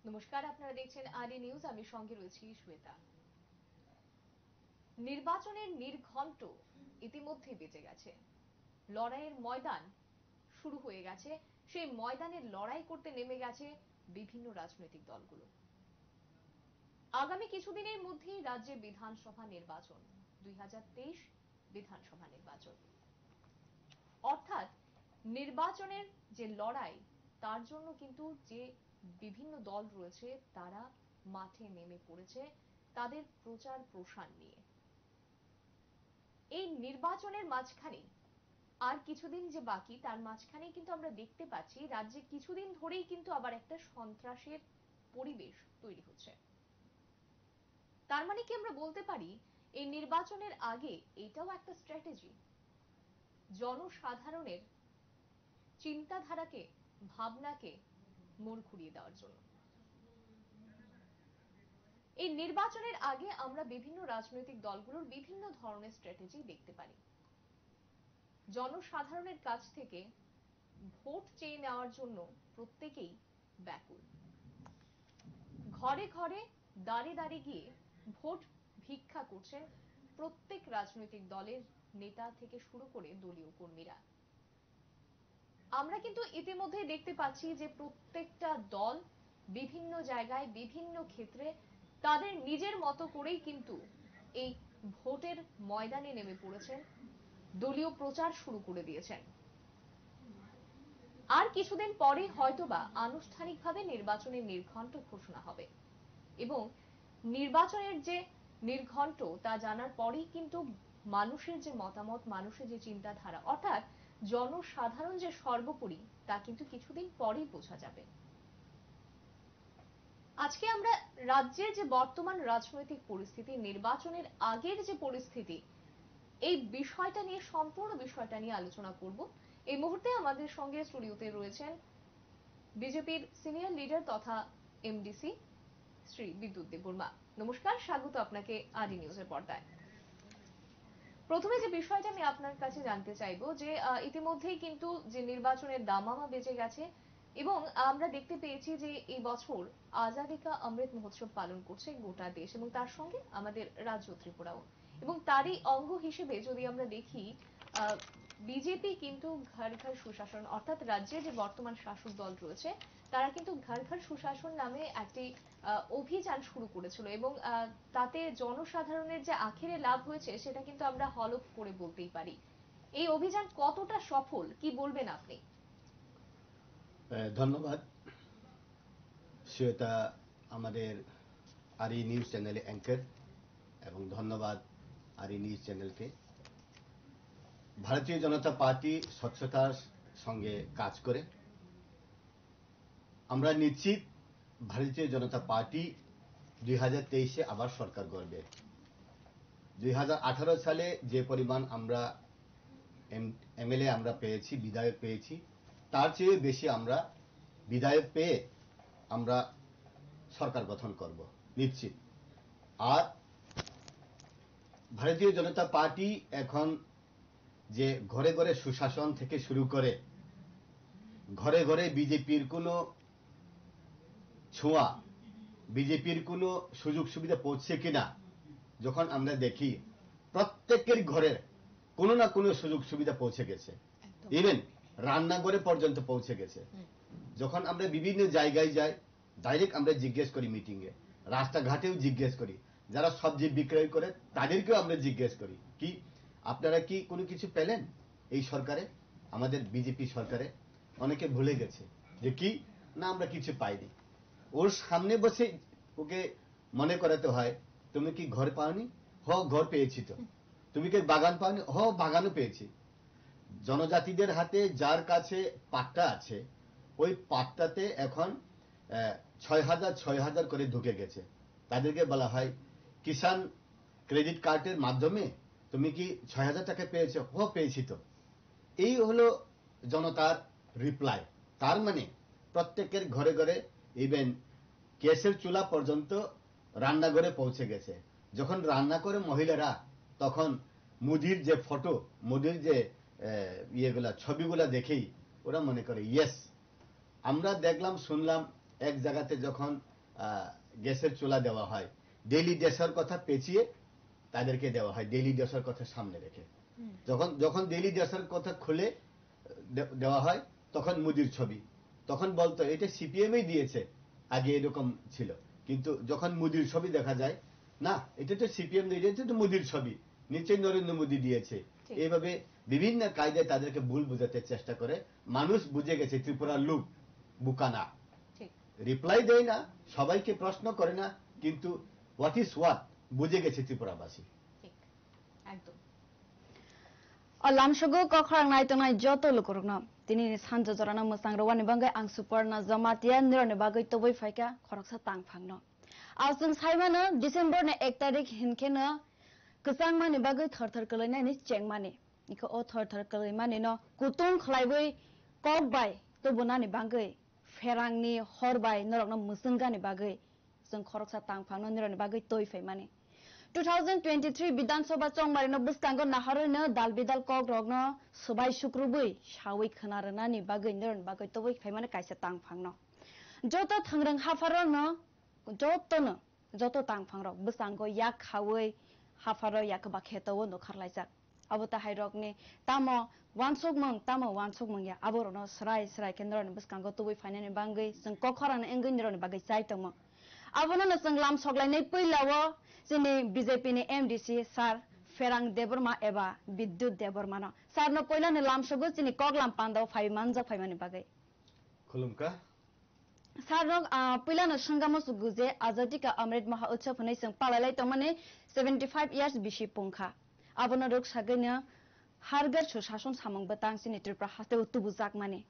নমস্কার, আপনারা দেখছেন আরই নিউজ। আমি সঙ্গে রয়েছি শ্বেতা। নির্বাচনের নির্ঘণ্ট ইতিমধ্যেই বেজে গেছে। লড়াইয়ের ময়দান শুরু হয়ে গেছে। সেই ময়দানে লড়াই করতে নেমে গেছে বিভিন্ন রাজনৈতিক দলগুলো। আগামী কিছুদিনের মধ্যেই রাজ্যে বিধানসভা নির্বাচন, 2023 বিধানসভা নির্বাচন। অর্থাৎ নির্বাচনের যে লড়াই, তার জন্য কিন্তু যে বিভিন্ন দল রয়েছে তারা মাঠে নেমে পড়েছে তাদের প্রচার প্রসার নিয়ে। এই নির্বাচনের মাঝখানে আর কিছুদিন যে বাকি, তার মাঝখানে কিন্তু আমরা দেখতে পাচ্ছি রাজ্যে কিছুদিন ধরেই কিন্তু আবার একটা সন্ত্রাসের পরিবেশ তৈরি হচ্ছে। তার মানে কি আমরা বলতে পারি এই নির্বাচনের আগে এটাও একটা স্ট্র্যাটেজি, জনসাধারণের চিন্তাধারাকে, ভাবনাকে মোড় ঘুরিয়ে দেওয়ার জন্য। এই নির্বাচনের আগে আমরা বিভিন্ন রাজনৈতিক দলগুলোর বিভিন্ন ধরনের স্ট্র্যাটেজি দেখতে পারি। জনসাধারণের কাছ থেকে ভোট চেয়ে নেওয়ার জন্য প্রত্যেকেই ব্যাকুল। ঘরে ঘরে দাঁড়িয়ে দাঁড়িয়ে গিয়ে ভোট ভিক্ষা করছেন প্রত্যেক রাজনৈতিক দলের নেতা থেকে শুরু করে দলীয় কর্মীরা। আমরা কিন্তু ইতিমধ্যেই দেখতে পাচ্ছি যে প্রত্যেকটা দল বিভিন্ন জায়গায় বিভিন্ন ক্ষেত্রে তাদের নিজের মতো করেই কিন্তু এই ভোটের ময়দানে নেমে পড়েছেন, দলীয় প্রচার শুরু করে দিয়েছেন। আর কিছুদিন পরে হয়তোবা আনুষ্ঠানিকভাবে নির্বাচনের নির্ঘণ্ট ঘোষণা হবে এবং নির্বাচনের যে নির্ঘণ্ট তা জানার পরেই কিন্তু মানুষের যে মতামত, মানুষের যে চিন্তাধারা, অর্থাৎ জনসাধারণ যে সর্বোপরি, তা কিন্তু কিছুদিন পরেই বোঝা যাবে। আজকে আমরা রাজ্যের যে বর্তমান রাজনৈতিক পরিস্থিতি, নির্বাচনের আগের যে পরিস্থিতি, এই বিষয়টা নিয়ে, সম্পূর্ণ বিষয়টা নিয়ে আলোচনা করব। এই মুহূর্তে আমাদের সঙ্গে স্টুডিওতে রয়েছেন বিজেপির সিনিয়র লিডার তথা এমডিসি শ্রী বিদ্যুৎ দেববর্মা। নমস্কার, স্বাগত আপনাকে আরই নিউজের পর্দায়। প্রথমে যে বিষয়টা আমি আপনার কাছে জানতে চাইবো যে ইতিমধ্যেই কিন্তু যে নির্বাচনের দামামা বেজে গেছে এবং আমরা দেখতে পেয়েছি যে এই বছর আজাদী কা অমৃত মহোৎসব পালন করছে গোটা দেশ এবং তার সঙ্গে আমাদের রাজ্য ত্রিপুরাও। এবং তারই অঙ্গ হিসেবে যদি আমরা দেখি, বিজেপি কিন্তু ঘর ঘর সুশাসন, অর্থাৎ রাজ্যে যে বর্তমান শাসক দল রয়েছে তারা কিন্তু ঘর ঘর সুশাসন নামে একটি অভিযান শুরু করেছিল এবং তাতে জনসাধারণের যে আখেরে লাভ হয়েছে সেটা কিন্তু আমরা হলফ করে বলতেই পারি। এই অভিযান কতটা সফল, কি বলবেন আপনি? ধন্যবাদ শ্বেতা, আমাদের আরই নিউজ চ্যানেলে অ্যাঙ্কার, এবং ধন্যবাদ আরই নিউজ চ্যানেলকে। ভারতীয় জনতা পার্টি স্বচ্ছতার সঙ্গে কাজ করে। আমরা নিশ্চিত ভারতীয় জনতা পার্টি 2023-এ আবার সরকার গড়বে। 2018 সালে যে পরিমাণ আমরা এমএলএ আমরা পেয়েছি, বিধায়ক পেয়েছি, তার চেয়ে বেশি আমরা বিধায়ক পেয়ে আমরা সরকার গঠন করব নিশ্চিত। আর ভারতীয় জনতা পার্টি এখন যে ঘরে ঘরে সুশাসন থেকে শুরু করে ঘরে ঘরে বিজেপির কোনো ছোঁয়া, বিজেপির কোনো সুযোগ সুবিধা পৌঁছে কিনা যখন আমরা দেখি, প্রত্যেকের ঘরে কোনো না কোনো সুযোগ সুবিধা পৌঁছে গেছে, ইভেন রান্নাঘরে পর্যন্ত পৌঁছে গেছে। যখন আমরা বিভিন্ন জায়গায় যাই, ডাইরেক্ট আমরা জিজ্ঞেস করি, মিটিংয়ে, রাস্তাঘাটেও জিজ্ঞেস করি, যারা সবজি বিক্রয় করে তাদেরকেও আমরা জিজ্ঞেস করি, কি আপনারা কি কোনো কিছু পেলেন এই সরকারে, আমাদের বিজেপি সরকারে? অনেকে ভুলে গেছে যে কি না, আমরা কিছু পাইনি। ওর সামনে বসে ওকে মনে করাতে হয়, তুমি কি ঘর পাওনি? হ, ঘর পেয়েছি। তো তুমি কি বাগান পাওনি? হ, বাগানও পেয়েছি। জনজাতিদের হাতে যার কাছে পাট্টা আছে, ওই পাট্টাতে এখন 6,000 করে ঢুকে গেছে। তাদেরকে বলা হয় কিষাণ ক্রেডিট কার্ডের মাধ্যমে তুমি কি 6,000 টাকা পেয়েছো? হ, পেয়েছি। তো এই হলো জনতার রিপ্লাই। তার মানে প্রত্যেকের ঘরে ঘরে, ইভেন গ্যাসের চুলা পর্যন্ত রান্নাঘরে পৌঁছে গেছে। যখন রান্না করে মহিলারা, তখন মোদির যে ফটো, মোদির যে ইয়েগুলা, ছবিগুলা দেখেই ওরা মনে করে ইয়েস। আমরা দেখলাম, শুনলাম এক জায়গাতে যখন গ্যাসের চুলা দেওয়া হয়, ডেইলি ডেসার কথা পেঁচিয়ে তাদেরকে দেওয়া হয়, ডেইলি ডেসার কথা সামনে রেখে। যখন যখন ডেইলি ডেসার কথা খুলে দেওয়া হয় তখন মোদির ছবি, তখন বলতো এটা সিপিএমই দিয়েছে, আগে এরকম ছিল। কিন্তু যখন মোদির ছবি দেখা যায়, না এটা তো সিপিএম দিয়েছে, এটা তো মোদির ছবি, নিচে নরেন্দ্র মোদি দিয়েছে। এইভাবে বিভিন্ন কায়দায় তাদেরকে ভুল বোঝাতে চেষ্টা করে। মানুষ বুঝে গেছে ত্রিপুরার লোক বোকা না, রিপ্লাই দেয় না, সবাইকে প্রশ্ন করে না, কিন্তু হোয়াট ইজ হোয়াট বুঝে গেছে ত্রিপুরাবাসী। একদম লামসগো কখরাং নাই তংনাই যত লুকুরুকনো তিনি সানজো জরানা মোসাং রওয়ানি বাঙ্গাই आं सुपर्णा जमातिया निरने बागै तबै फाइका खरकसा तांगफांनो आजों साइमानो डिसेम्बर ने 1 तारिख हिनखेनो गोजां मानि बागै थरथर कलैनायनि चेंमानि इखो अ थरथर कलैमानि न कुतुं खलायबै ककबाय तबनानि बागै फेरांनि हरबाय नरकनो मुसुंगानि बागै जों खरकसा तांगफांनो निरने बागै तयफायमानि 2023 विधानसभा चंमारिनो बुस्कांगो नाहारनो दालबिदाल कक रगनो सबाय शुक्रुबै सावै खोनारनानि बागै नरन बागै तबै फायमाने कायसे तांगफांनो जत थांग्रं हाफारनो जत तांगफांरो बुस्कांगो याक खावै हाफारो याक बाखेतवो नखारलायजाक अबता हायरकनि तामो वानसुकमंग या आबरनो सराय केन्द्रनि बुस्कांगो तबै फायनानि बागै जों कखरानो एंगै नरनि बागै जायतमो आबनो जों लाम सगलायनाय पैलावो जोंनि बीजेपी नि एमडीसी सार फेरां देबरमा एबा विद्युत देबरमानो सारनो पहिलानो लामसगो जोंनि कगलाम पान्दाव फाइमान जा फाइमानि बागै खुलुमका सारनो पहिलानो संगामो सुगुजे आजादी का अमृत महोत्सव होनाय जों पालायलाय तमाने 75 इयार्स बिसि पुंखा आबनो रोग सागैनो हारगार सुशासन सामंग बतां जोंनि त्रिपुरा हातेव तुबुजाक माने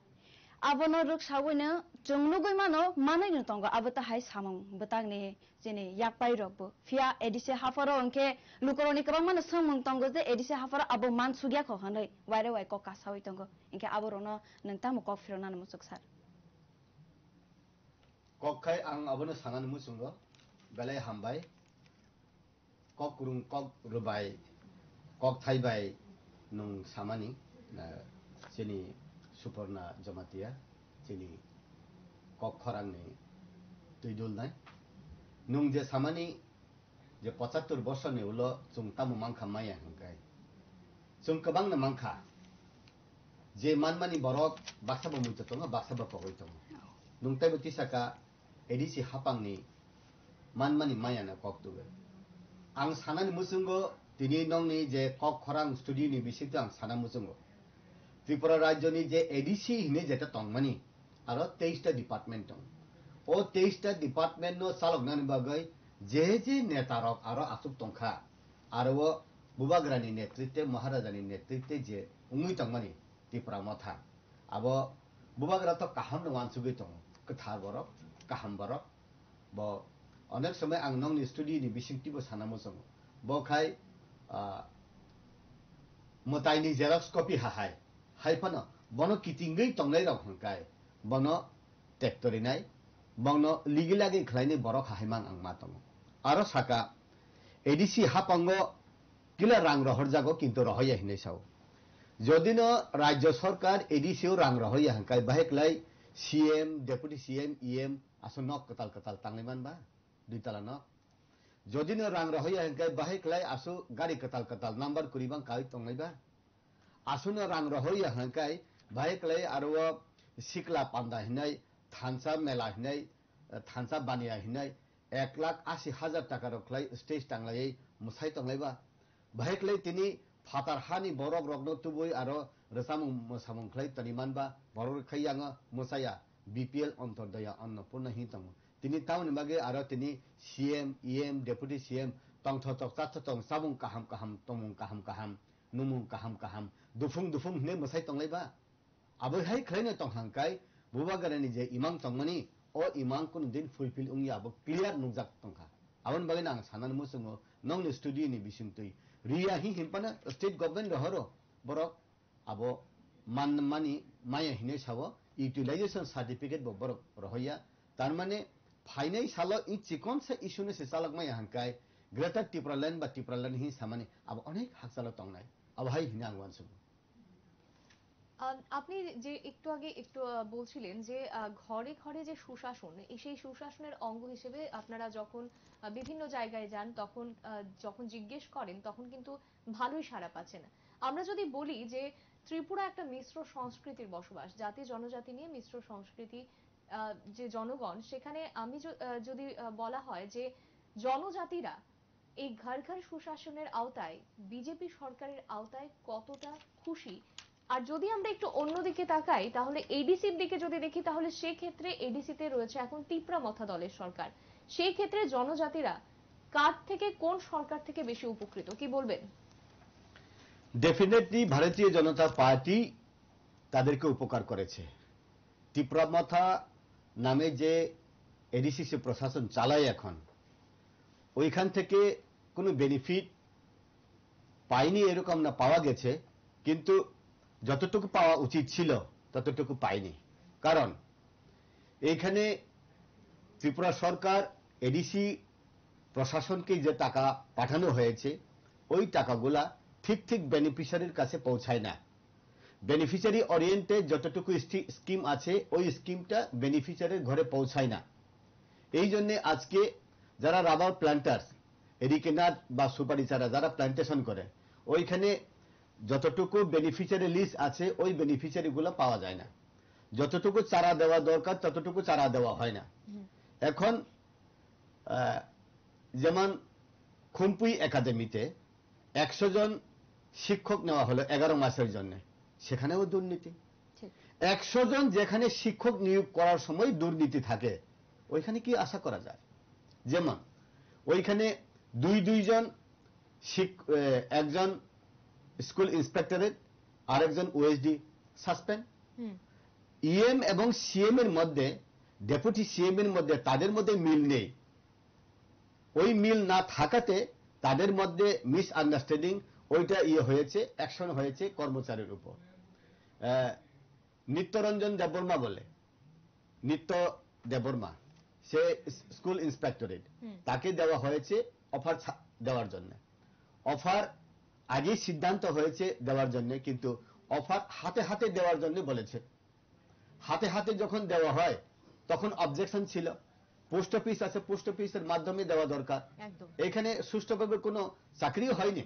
आबनो रुक सावैनो जोंलुगै मानो मानैनो तंगो आबता हाय सामं बतांनि जेने याकपाय रगबो फिया एडिसे हाफारो अंके लुकरनि कबां मानो समंग तंगो जे एडिसे हाफारो आबो मान सुगिया खो हनै वायरे वाय क कासावै तंगो इंके आबरोनो नोंता मक फिरनान मुसुक सार कखाय आं आबनो सानान मुसुंगो बेलाय हामबाय कक रुं कक रुबाय कक थाइबाय नं सामानि जेनि सुपर्णा जमातिया जेनि कक खरांनि दैदुलनाय नुं जे सामानि जे 75 बसरनि उल जों तामु मांखा माया हंगाय जों गोबां मांखा जे मानमानि बरक बाक्साबो मुइतो दङ बाक्साबो पगै दङ नुंतायबो तिसाका एडिसि हापांनि मानमानि मायाना कक दुबे आं सानानि मुसुंगो दिनै नंनि जे कक खरां स्टुडियनि बिसित आं साना मुसुंगो त्रिपुरा राज्यनि जे एडिसि हिने जेटा तंगमानि आरो 23टा डिपार्टमेंट दं ओ 23टा डिपार्टमेंट नो सालकनानि बागै जे नेतारक आरो आसुक तंखा आरो बुबाग्रानि नेतृत्वे महाराजानि नेतृत्वे जे उंगै तंगमानि त्रिपुरा मथा आबो बुबाग्रा तो काहाम नवान सुगै दं कथार बरक काहाम बरक ब अनेक समय आं नंनि स्टुडियनि बिसिंतिबो साना मुसुं बखाय मताइनि जेरक्स कपि हाहाय हायफानो बनो किटिंगै तंनाय रक हंकाय बनो टेक्टरिनाय बनो लिगिलागै खलायनि बरक हाहायमां आं मातम आरो साका एडिसि हापांगो किला रां रहरजागो किन्तु रहया हिनै साव जदिनो राज्य सरकार एडिसिओ रां रहया हंकाय बाहेकलाय सीएम डेपुटी सीएम ईएम आसो नक कताल तांनायमान बा दुइताला नक जदिनो रां रहया हंकाय बाहेकलाय आसो गाड़ी कताल नम्बर कुरिबां काय तंनायबा आसुनो रां रहया हंकाय बाहेकलाय आरो सिकला पांदा हिनै थानसा मेला हिनै थानसा बानिया हिनै 1,80,000 टाका रखलाय स्टेज टांलायै मुसाय तंलायबा बाहेकलाय तिनि फातार हानि बरक रगनो तुबुय आरो रसामुं मोसामुंख्लाय तनिमानबा बरक खैयाङो मुसाया बीपीएल अंतरदया अन्नपूर्ण हि तंग तिनि टाउन बागे आरो तिनि सीएम ईएम डेपुटी सीएम तंग तंग साबुं काहाम तमुं काहाम नुमुं काहाम दुफुं ने मुसाय तंलायबा आबोहाय खैनो तंग हांकाय बुबागारानि जे इमां तंगमानि ओ इमां कुन दिन फुलफिल उंया आबो क्लियर नुजाक तंखा आबन बागे नां सानान मुसुङो नंनि स्टुडियनि बिसिंतै रिया हि हिंपाना स्टेट गभर्नमेंट रहरो बरक आबो मानमानि माया हिने सावो यूटिलाइजेशन सर्टिफिकेट बो बरक रहया तारमाने फाइनाय सालो इ चिकन से इशुने से सालक माया हंकाय ग्रेटर टिप्रालैंड बा टिप्रालैंड हि सामाने आबो अनेक हाकसालो तंगनाय आबो हाय हिना आंवान सुगु আপনি যে একটু আগে একটু বলছিলেন যে ঘরে ঘরে যে সুশাসন সেই সুশাসনের অঙ্গ হিসেবে আপনারা যখন বিভিন্ন জায়গায় যান তখন যখন জিজ্ঞেস করেন তখন কিন্তু ভালোই সাড়া পাচ্ছেন। আমরা যদি বলি যে ত্রিপুরা একটা মিশ্র সংস্কৃতির বসবাস, জাতি জনজাতি নিয়ে মিশ্র সংস্কৃতি, যে জনগণ সেখানে আমি যদি বলা হয় যে জনজাতিরা এই ঘর ঘর সুশাসনের আওতায়, বিজেপি সরকারের আওতায় কতটা খুশি? আর যদি আমরা একটু অন্যদিকে তাকাই তাহলে এডিসির দিকে যদি দেখি তাহলে সেক্ষেত্রে এডিসিতে রয়েছে এখন তিপ্রা মথা দলের সরকার। সেই ক্ষেত্রে জনজাতিরা কার থেকে, কোন সরকার থেকে বেশি উপকৃত, কি বলবেন? ডেফিনেটলি ভারতীয় জনতা পার্টি তাদেরকে উপকার করেছে। টিপ্রামাথা নামে যে এডিসিসি প্রশাসন চালায় এখন, ওইখান থেকে কোনো বেনিফিট পাইনি এরকম না, পাওয়া গেছে, কিন্তু যতটুকু পাওয়া উচিত ছিল ততটুকু পাইনি। কারণ এইখানে ত্রিপুরা সরকার এডিসি প্রশাসনকে যে টাকা পাঠানো হয়েছে ওই টাকাগুলা ঠিক ঠিক বেনিফিশিয়ারির কাছে পৌঁছায় না। বেনিফিশিয়ারি ওরিয়েন্টেড যতটুকু স্কিম আছে ওই স্কিমটা বেনিফিশিয়ারির ঘরে পৌঁছায় না। এই জন্য আজকে যারা রাবার প্ল্যান্টার্স, এরিকেনাট বা সুপারি চারা যারা প্ল্যান্টেশন করে, ওইখানে যতটুকু বেনিফিশিয়ারি লিস্ট আছে ওই বেনিফিশিয়ারি গুলো পাওয়া যায় না। যতটুকু চারা দেওয়া দরকার ততটুকু চারা দেওয়া হয় না। এখন যেমন খুম্পুই একাডেমিতে 100 জন শিক্ষক নেওয়া হলো 11 মাসের জন্য, সেখানেও দুর্নীতি। 100 জন যেখানে শিক্ষক নিয়োগ করার সময় দুর্নীতি থাকে, ওইখানে কি আশা করা যায়? যেমন ওইখানে দুইজন একজন স্কুল ইন্সপেক্টরেট আর একজন ওএসডি সাসপেন্ড। ইএম এবং সিএম এর মধ্যে, ডেপুটি সিএম এর মধ্যে তাদের মধ্যে মিল নেই। ওই মিল না থাকাতে তাদের মধ্যে মিস আন্ডারস্ট্যান্ডিং, ওইটা হয়েছে, অ্যাকশন হয়েছে কর্মচারীর উপর। নিত্যরঞ্জন দেববর্মা বলে, নিত্য দেববর্মা, সে স্কুল ইন্সপেক্টরেট, তাকে দেওয়া হয়েছে অফার দেওয়ার জন্য। অফার আগেই সিদ্ধান্ত হয়েছে দেওয়ার জন্য, কিন্তু অফার হাতে হাতে দেওয়ার জন্য বলেছে। হাতে হাতে যখন দেওয়া হয় তখন অবজেকশন ছিল, পোস্ট অফিস আছে, পোস্ট অফিসের মাধ্যমে দেওয়া দরকার। এখানে সুষ্ঠুভাবে কোনো চাকরিও হয়নি।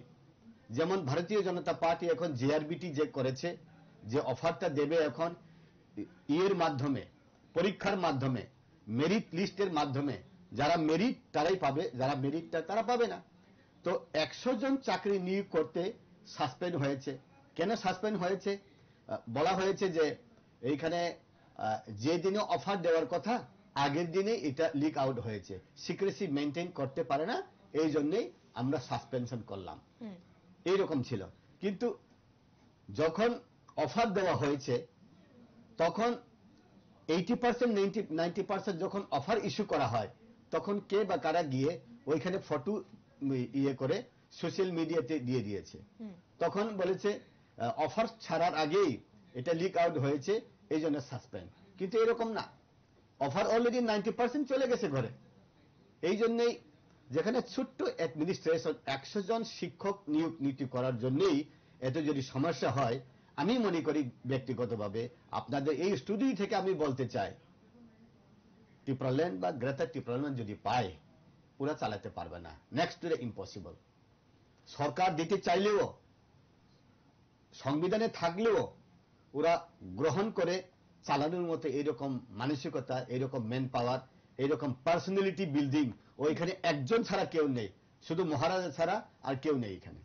যেমন ভারতীয় জনতা পার্টি এখন জেআরবিটি যে করেছে, যে অফারটা দেবে এখন ইয়ের মাধ্যমে, পরীক্ষার মাধ্যমে, মেরিট লিস্টের মাধ্যমে, যারা মেরিট তারাই পাবে, যারা মেরিটটা তারা পাবে না। তো 100 জন চাকরি নিয়োগ করতে সাসপেন্ড হয়েছে। কেন সাসপেন্ড হয়েছে? বলা হয়েছে যে এইখানে যে দিনে অফার দেওয়ার কথা আগের দিনে এটা লিক আউট হয়েছে, সিক্রেসি মেনটেন করতে পারে না, এই জন্যই আমরা সাসপেনশন করলাম, এইরকম ছিল। কিন্তু যখন অফার দেওয়া হয়েছে তখন 80% 90% যখন অফার ইস্যু করা হয় তখন কে বা কারা গিয়ে ওইখানে ফটো করে সোশ্যাল মিডিয়াতে দিয়ে দিয়েছে। তখন বলেছে অফার ছাড়ার আগেই এটা লিক আউট হয়েছে, এই জন্য সাসপেন্ড। কিন্তু এরকম না, অফার অলরেডি 90% চলে গেছে ঘরে। এই জন্যই যেখানে ছোট্ট অ্যাডমিনিস্ট্রেশন 100 জন শিক্ষক নিয়োগ করার জন্যই এত যদি সমস্যা হয়, আমি মনে করি ব্যক্তিগতভাবে আপনাদের এই স্টুডিও থেকে আমি বলতে চাই, টিপ্রাল্যান্ড বা গ্রেটার টিপ্রাল্যান্ড যদি পায় পুরা চালাতে পারবে না, নেক্সট টু ইম্পসিবল। সরকার দিতে চাইলেও, সংবিধানে থাকলেও ওরা গ্রহণ করে চালানোর মতো এইরকম মানসিকতা, এইরকম ম্যান পাওয়ার, এইরকম পার্সোনালিটি বিল্ডিং ওইখানে একজন ছাড়া কেউ নেই, শুধু মহারাজা ছাড়া আর কেউ নেই এখানে।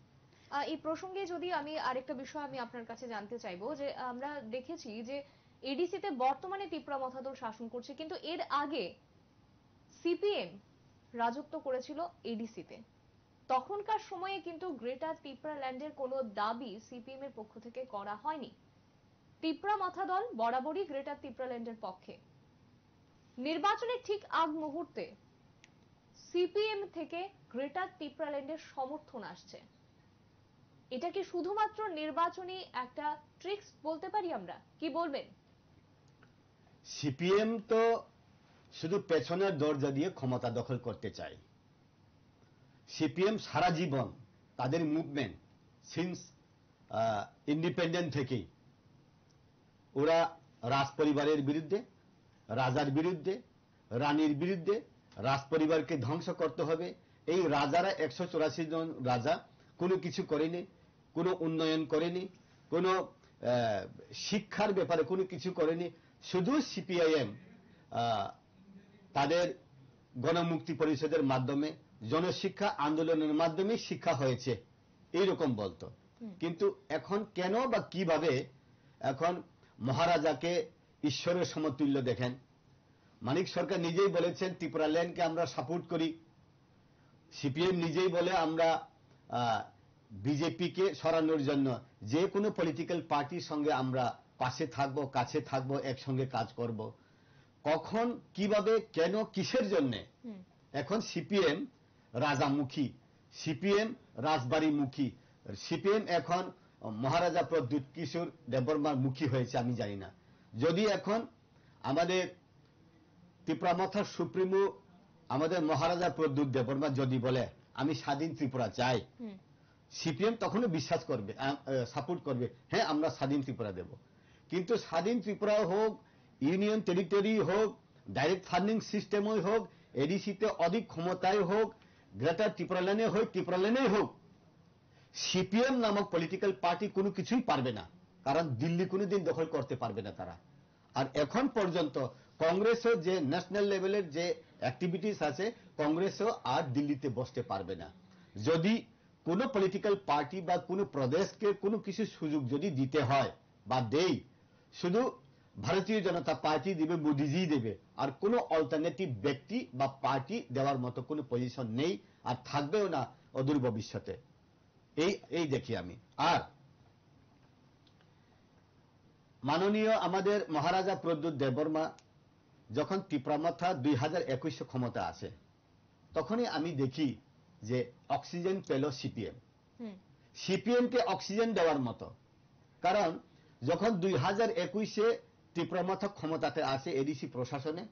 এই প্রসঙ্গে যদি আমি আরেকটা বিষয় আমি আপনার কাছে জানতে চাইবো, যে আমরা দেখেছি যে এডিসিতে বর্তমানে টিপ্রা মথাদল শাসন করছে, কিন্তু এর আগে সিপিএম রাজত্ব করেছিল এডিসিতে। তখনকার সময়ে কিন্তু গ্রেটার টিপ্রাল্যান্ডের কোনো দাবি সিপিএম এর পক্ষ থেকে করা হয়নি। টিপ্রা মাথা দল বরাবরই গ্রেটার টিপ্রাল্যান্ডের পক্ষে। নির্বাচনের ঠিক আগ মুহূর্তে সিপিএম থেকে গ্রেটার টিপ্রাল্যান্ডের সমর্থন আসছে। এটা কি শুধুমাত্র নির্বাচনী একটা ট্রিক্স বলতে পারি আমরা, কি বলবেন? সিপিএম তো শুধু পেছনের দরজা দিয়ে ক্ষমতা দখল করতে চায়। সিপিএম সারা জীবন তাদের মুভমেন্ট সিন্স ইন্ডিপেন্ডেন্ট থেকেই ওরা রাজ পরিবারের বিরুদ্ধে, রাজার বিরুদ্ধে, রানীর বিরুদ্ধে, রাজ পরিবারকে ধ্বংস করতে হবে। এই রাজারা 184 জন রাজা কোনো কিছু করেনি, কোনো উন্নয়ন করেনি, কোনো শিক্ষার ব্যাপারে কোনো কিছু করেনি। শুধু সিপিআইএম তাদের গণমুক্তি পরিষদের মাধ্যমে, জনশিক্ষা আন্দোলনের মাধ্যমে শিক্ষা হয়েছে এইরকম বলতো। কিন্তু এখন কেন বা কিভাবে এখন মহারাজাকে ঈশ্বরের সমতুল্য দেখেন? মানিক সরকার নিজেই বলেছেন ত্রিপুরা ল্যান্ডকে আমরা সাপোর্ট করি। সিপিএম নিজেই বলে আমরা বিজেপিকে সরানোর জন্য যে কোনো পলিটিক্যাল পার্টির সঙ্গে আমরা পাশে থাকবো, কাছে থাকবো, একসঙ্গে কাজ করব। কখন, কিভাবে, কেন, কিসের জন্য এখন সিপিএম রাজামুখী, সিপিএম রাজবাড়িমুখী, সিপিএম এখন মহারাজা প্রদ্যুৎ কিশোর দেববর্মার মুখী হয়েছে আমি জানি না। যদি এখন আমাদের ত্রিপুরামথার সুপ্রিমো আমাদের মহারাজা প্রদ্যুৎ দেববর্মা যদি বলে আমি স্বাধীন ত্রিপুরা চাই, সিপিএম তখনও বিশ্বাস করবে, সাপোর্ট করবে, হ্যাঁ আমরা স্বাধীন ত্রিপুরা দেব। কিন্তু স্বাধীন ত্রিপুরা হোক, ইউনিয়ন টেরিটরি হোক, ডাইরেক্ট ফান্ডিং সিস্টেমই হোক, এডিসিতে অধিক ক্ষমতায় হোক, গ্রেটার ত্রিপুরাল্যান্ডে হোক, ত্রিপুরাল্যান্ডেই হোক, সিপিএম নামক পলিটিক্যাল পার্টি কোনো কিছুই পারবে না। কারণ দিল্লি কোনোদিন দখল করতে পারবে না তারা। আর এখন পর্যন্ত কংগ্রেসও যে ন্যাশনাল লেভেলের যে অ্যাক্টিভিটিস আছে, কংগ্রেসও আর দিল্লিতে বসতে পারবে না। যদি কোনো পলিটিক্যাল পার্টি বা কোনো প্রদেশকে কোনো কিছু সুযোগ যদি দিতে হয় বা দেই, শুধু ভারতীয় জনতা পার্টি দেবে, মোদিজি দেবে, আর কোনো অল্টারনেটিভ ব্যক্তি বা পার্টি দেওয়ার মতো কোনো পজিশন নেই, আর থাকবেও না অদূর ভবিষ্যতে। এই দেখি আমি। আর মাননীয় আমাদের মহারাজা প্রদ্যুৎ দেববর্মা যখন ত্রিপুরামথা 2021 ক্ষমতা আসে, তখনই আমি দেখি যে অক্সিজেন পেল সিপিএম। সিপিএমকে অক্সিজেন দেওয়ার মতো। কারণ যখন 2021-এ ত্রিপুরামথা ক্ষমতাতে আসে এডিসি প্রশাসনে,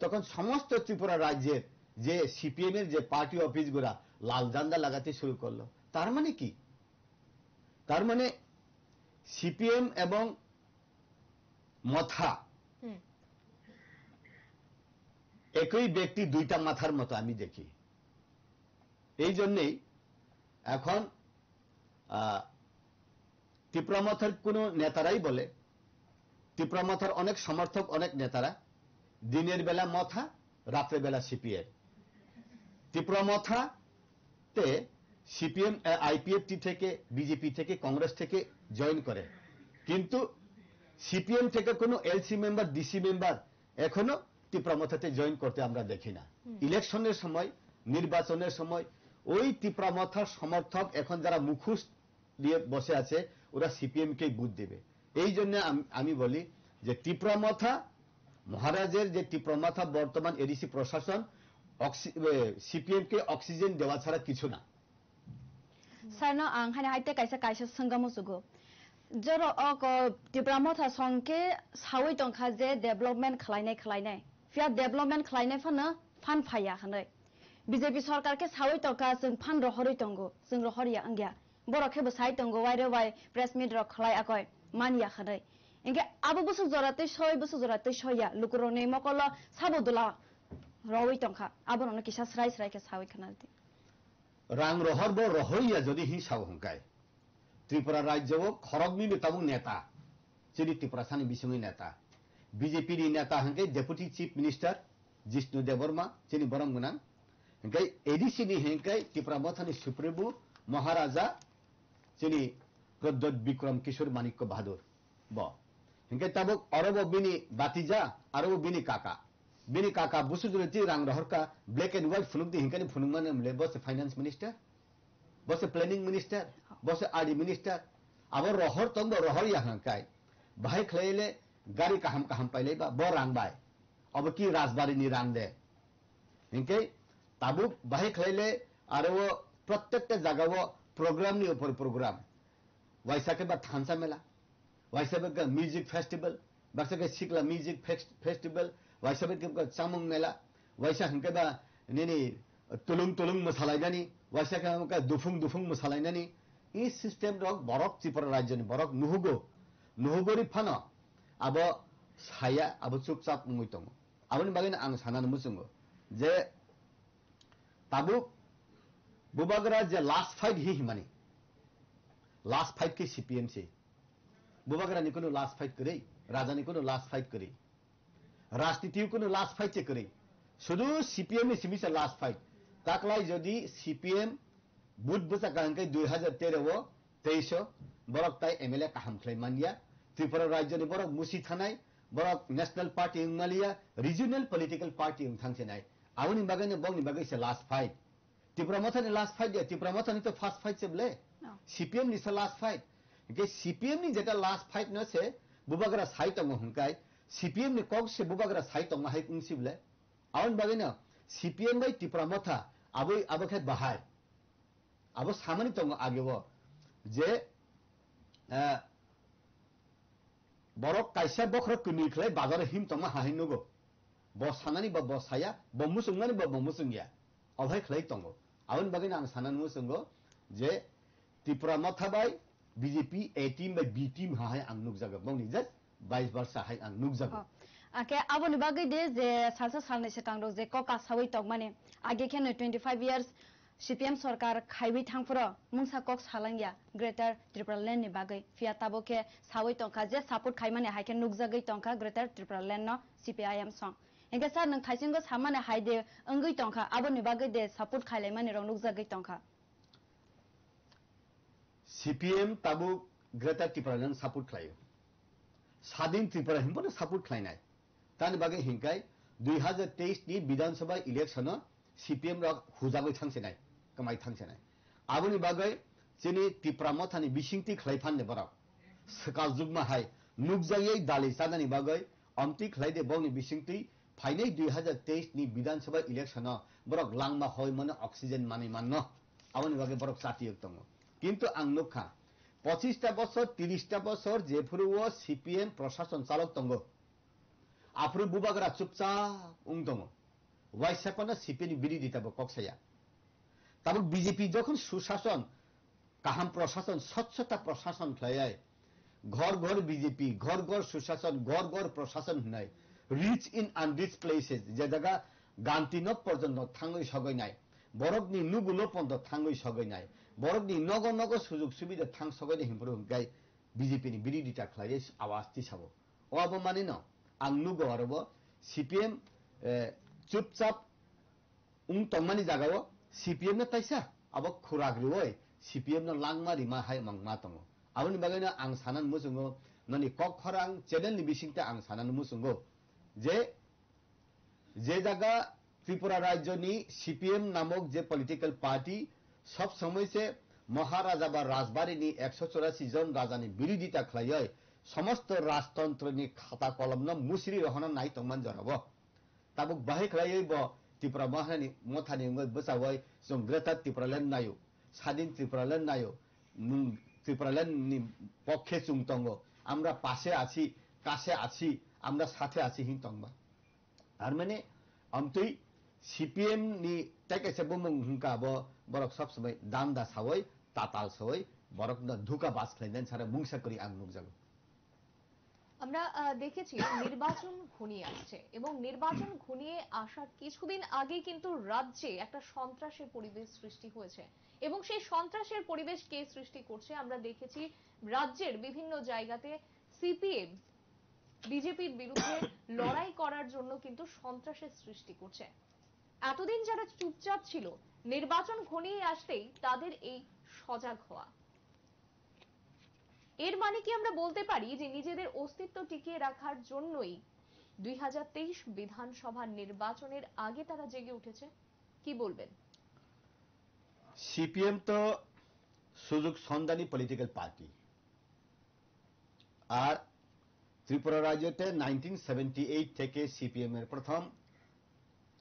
তখন সমস্ত ত্রিপুরা রাজ্যের যে সিপিএম এর যে পার্টি অফিসগুলা লাল ঝান্ডা লাগাতে শুরু করলো। তার মানে কি? তার মানে সিপিএম এবং মথা একই ব্যক্তি, দুইটা মাথার মতো আমি দেখি। এই জন্যেই এখন ত্রিপুরামথার কোনো নেতারাই বলে, ত্রিপুরামথার অনেক সমর্থক, অনেক নেতারা দিনের বেলা মথা, রাত্রে বেলা সিপিএম। ত্রিপুরামথাতে সিপিএম আইপিএফটি থেকে, বিজেপি থেকে, কংগ্রেস থেকে জয়েন করে, কিন্তু সিপিএম থেকে কোনো এলসি মেম্বার, ডিসি মেম্বার এখনো ত্রিপুরামথাতে জয়েন করতে আমরা দেখি না। ইলেকশনের সময়, নির্বাচনের সময় ওই ত্রিপুরামথার সমর্থক এখন যারা মুখোশ দিয়ে বসে আছে, ওরা সিপিএম কেই ভোট দেবে। এই জন্য আমি বলি যে ত্রিপুরামথা, মহারাজের যে ত্রিপুরামথা বর্তমান এডিসি প্রশাসন সিপিএম কে অক্সিজেন দেওয়া ছাড়া কিছু না। সারনা আং হানে হাইতে কাইসা কাইসা সঙ্গামো সুগো জর অক ত্রিপুরামথা সংকে সাউই টংখা যে ডেভেলপমেন্ট খালাইनाय ফিয়া ডেভেলপমেন্ট খালাইनाय ফানো ফান ফাया हानै বিজেপি সরকারকে সাউই টকা जों ফান রহरै টंगो जों রহরিয়া अंगिया বরखे बसाइ टंगो वाइरे वाइ प्रेस मिट र खलाय आकय मानिया हानै इंगे आबो बसु जराते 6 बसु जराते 6 या लुकुरने मकल साबोदुला रवै टंखा आबो न किसा स्राय स्राय के साउई खानालति রাং রহর বো রহইয়া যদি হি সাউ হংকায় ত্রিপুরা রাজ্য খরগনি নেতাবু নেতা চিনি ত্রিপুরা সানি বিসঙ্গি নেতা বিজেপি নি নেতা হংকে deputy chief minister Jishnu Debbarma চিনি বরম গুনাং হংকাই এডিসি নি হংকাই ত্রিপুরা মথানি সুপ্রিমো মহারাজা চিনি প্রদ্যোৎ বিক্রম কিশোর মানিক্য বাহাদুর ব হংকাই তাবুক অরব বিনি বাতিজা আরব বিনি কাকা बुसुजुरती रांग रहर का ब्लैक एंड व्हाइट फुनुक दी हिंकानी फुनुमान हमले बस फाइनेंस मिनिस्टर बस प्लानिंग मिनिस्टर बस आरडी मिनिस्टर अब रहर तंग रहर या हंकाय भाई खलेले गाड़ी काहम पाइले बा ब रांग बाय अब की राजबारी नि रांग दे हिंके ताबु भाई खलेले आरो वो प्रत्येक जगह वो प्रोग्राम नि ऊपर प्रोग्राम वैसा के बाद थानसा मेला वैसा के म्यूजिक फेस्टिवल वैसा के सिकला म्यूजिक फेस्टिवल वैसा के चामुंग मेला वैसा हंके बा नेनी तुलुंग मसालाइनानी वैसा के दुफुंग मसालाइनानी ई सिस्टम रक बरक त्रिपुरा राज्य नि बरक नुहुगोरी फानो abo saya abo chupchap ungui tongo aboni bagina ang sanan musungo je tabuk bubagra je last fight hi himani last fight ke CPM se bubagra ni kono last fight करे राजा ni kono last fight करे राजनीति कोनो last fight che करे শুধু CPM ni simi se last fight taklai jodi CPM বুধ বসা কাঙ্কে 2013 23 বরক তাই MLA কাহাম খ্লাইমানিয়া Tripura রাজ্যনি বরক মুসি থানায় বরক ন্যাশনাল পার্টি ইংমালিয়া রিজিওনাল পলিটিক্যাল পার্টি থাংছেনাই আউনি বাগানে বংনি বাগাই সে লাস্ট ফাইট ত্রিপুরা মথানি লাস্ট ফাইট দিয়া ত্রিপুরা মথানি তো ফার্স্ট ফাইট সেবলে CPM ni সে লাস্ট ফাইট কে CPM ni যেটা লাস্ট ফাইট ন সে বুবাগরা সাইতং হংকাই CPM ni কক সে বুবাগরা সাইতং হাই উংসিবলে আউন বাগানে CPM বাই ত্রিপুরা মথা আবই আবখে বাহাই আবো সামানি তঙ্গ আগেব যে বরক কাইসা বখর কুনিখলাই বাজারে হিম তঙ্গ হাহিনগো বসানানি বা বসায়া বমুসুংনানি বা বমুসুংয়া অভাই খলাই তঙ্গ আউন বাগিনা আং সানান মুসুঙ্গ যে Tripura মথাবাই BJP A team by B team হাহাই আং নুকজাগো বংনি জাস্ট 22 বর্ষ হাই আং নুকজাগো আকে আবনি বাগৈ দে যে সালসা সালনে সে তাংদো যে ককা সাওই তক মানে আগে কেন 25 ইয়ার্স CPM सरकार खाइबी थांफुरो मुंसा कक सालांगिया ग्रेटर त्रिपुरा लैंड नि बागै फिया ताबोके सावै टंका जे सापोर्ट खाइमाने हाइके नुकजागै टंका ग्रेटर त्रिपुरा लैंड न CPIM सं एंगे सार नों थाइसिंगो सामाने हाइदे अंगै टंका आबनि बागै दे सापोर्ट खाइलाइमाने रं नुकजागै टंका CPM ताबु ग्रेटर त्रिपुरा लैंड सापोर्ट खाइयो सादिन त्रिपुरा हिमबो सापोर्ट खाइनाय तानि बागै हिंकाय 2023 नि विधानसभा इलेक्शन CPM रा हुजागै थांसेनाय कमाई थांसेनाय आबनि बागै जेनि त्रिपुरा मथानि बिसिंति खलाइफानने बराव सकाल जुगमा हाय नुकजायै दालि सादानि बागै अमति खलाइदे बंनि बिसिंति फाइनै 2023 नि विधानसभा इलेक्शन बरक लांगमा होय मन अक्सिजेन मानि मान्न आबनि बागै बरक साथियक दङ किन्तु आं नुखा 25 टा बছর 30 टा बছর जेफुरुओ CPM प्रशासन चालक दङ आफुरु बुबागरा चुपचाप उं दङ वाइसापना CPM বিরোধিতা কক্সায়া তাবক বিজেপি যখন সুশাসন কাহাম প্রশাসন স্বচ্ছতা প্রশাসন খায় ঘর ঘর বিজেপি ঘর ঘর সুশাসন ঘর ঘর প্রশাসন নাই রিচ ইন আনরিচ প্লেসেস যে জায়গা গান্তিনক পর্যন্ত থাঙ্গই সগাইনাই বরকনি নুগুলো পর্যন্ত থাঙ্গই সগাইনাই বরকনি নগ নগ সুযোগ সুবিধা থাং সগাইনে হিমপুরু গাই বিজেপিনি বিরোধিতা খায় আওয়াজ তিসাবো ও আবো মানে ন আং নুগো আরবো CPM चुपचाप उं तंगमानी जागाओ CPM ना ताइसा अब खुराग्रिवय CPM ना लांगमारि मा हाय मंगमा तंगो आबनि बागैना आं सानान मुसुंगो ननि कखरां चेनेल नि बिसिंता आं सानान मुसुंगो जे जागा त्रिपुरा राज्यनि CPM नामक जे पॉलिटिकल पार्टी सब समय से महाराजा बा राजबारिनि 184 जन राजानि विरोधिता खालाय समस्त राजतंत्रनि खाता कलम न मुसरि रहना नाय तंगमान जराबो ताबुक बाहाय खलायै ब त्रिपुरा महारानी मथानि ngoi बसावै जों ग्रेटर त्रिपुरा लैंड नायो স্বাধীন त्रिपुरा लैंड नायो त्रिपुरा लैंड नि पक्षे चुं तंगो আমরা পাশে আছি কাছে আছি আমরা সাথে আছি হিং তংবা আর মানে আমতই CPM नि ताइकेसे बुमुं हुंका ब बरक सब समय दामदा सावै ताताल सवै बरक न धुका बास खलाइदेन सारा मुंगसा करी आं नुकजागो আমরা দেখেছি নির্বাচন ঘনিয়ে আসছে এবং নির্বাচন ঘনিয়ে আসার কিছুদিন আগে কিন্তু রাজ্যে একটা সন্ত্রাসের পরিবেশ সৃষ্টি হয়েছে এবং সেই সন্ত্রাসের পরিবেশ কে সৃষ্টি করছে আমরা দেখেছি রাজ্যের বিভিন্ন জায়গাতে CPM বিজেপির বিরুদ্ধে লড়াই করার জন্য কিন্তু সন্ত্রাসের সৃষ্টি করছে এতদিন যারা চুপচাপ ছিল নির্বাচন ঘনিয়ে আসতেই তাদের এই সজাগ হওয়া এর মানে কি আমরা বলতে পারি যে নিজেদের অস্তিত্ব টিকিয়ে রাখার জন্যই 2023 বিধানসভা নির্বাচনের আগে তারা জেগে উঠেছে কি বলবেন CPM তো সুযোগ সন্ধানী পলিটিক্যাল পার্টি আর ত্রিপুরা রাজ্যতে 1978 থেকে CPM এর প্রথম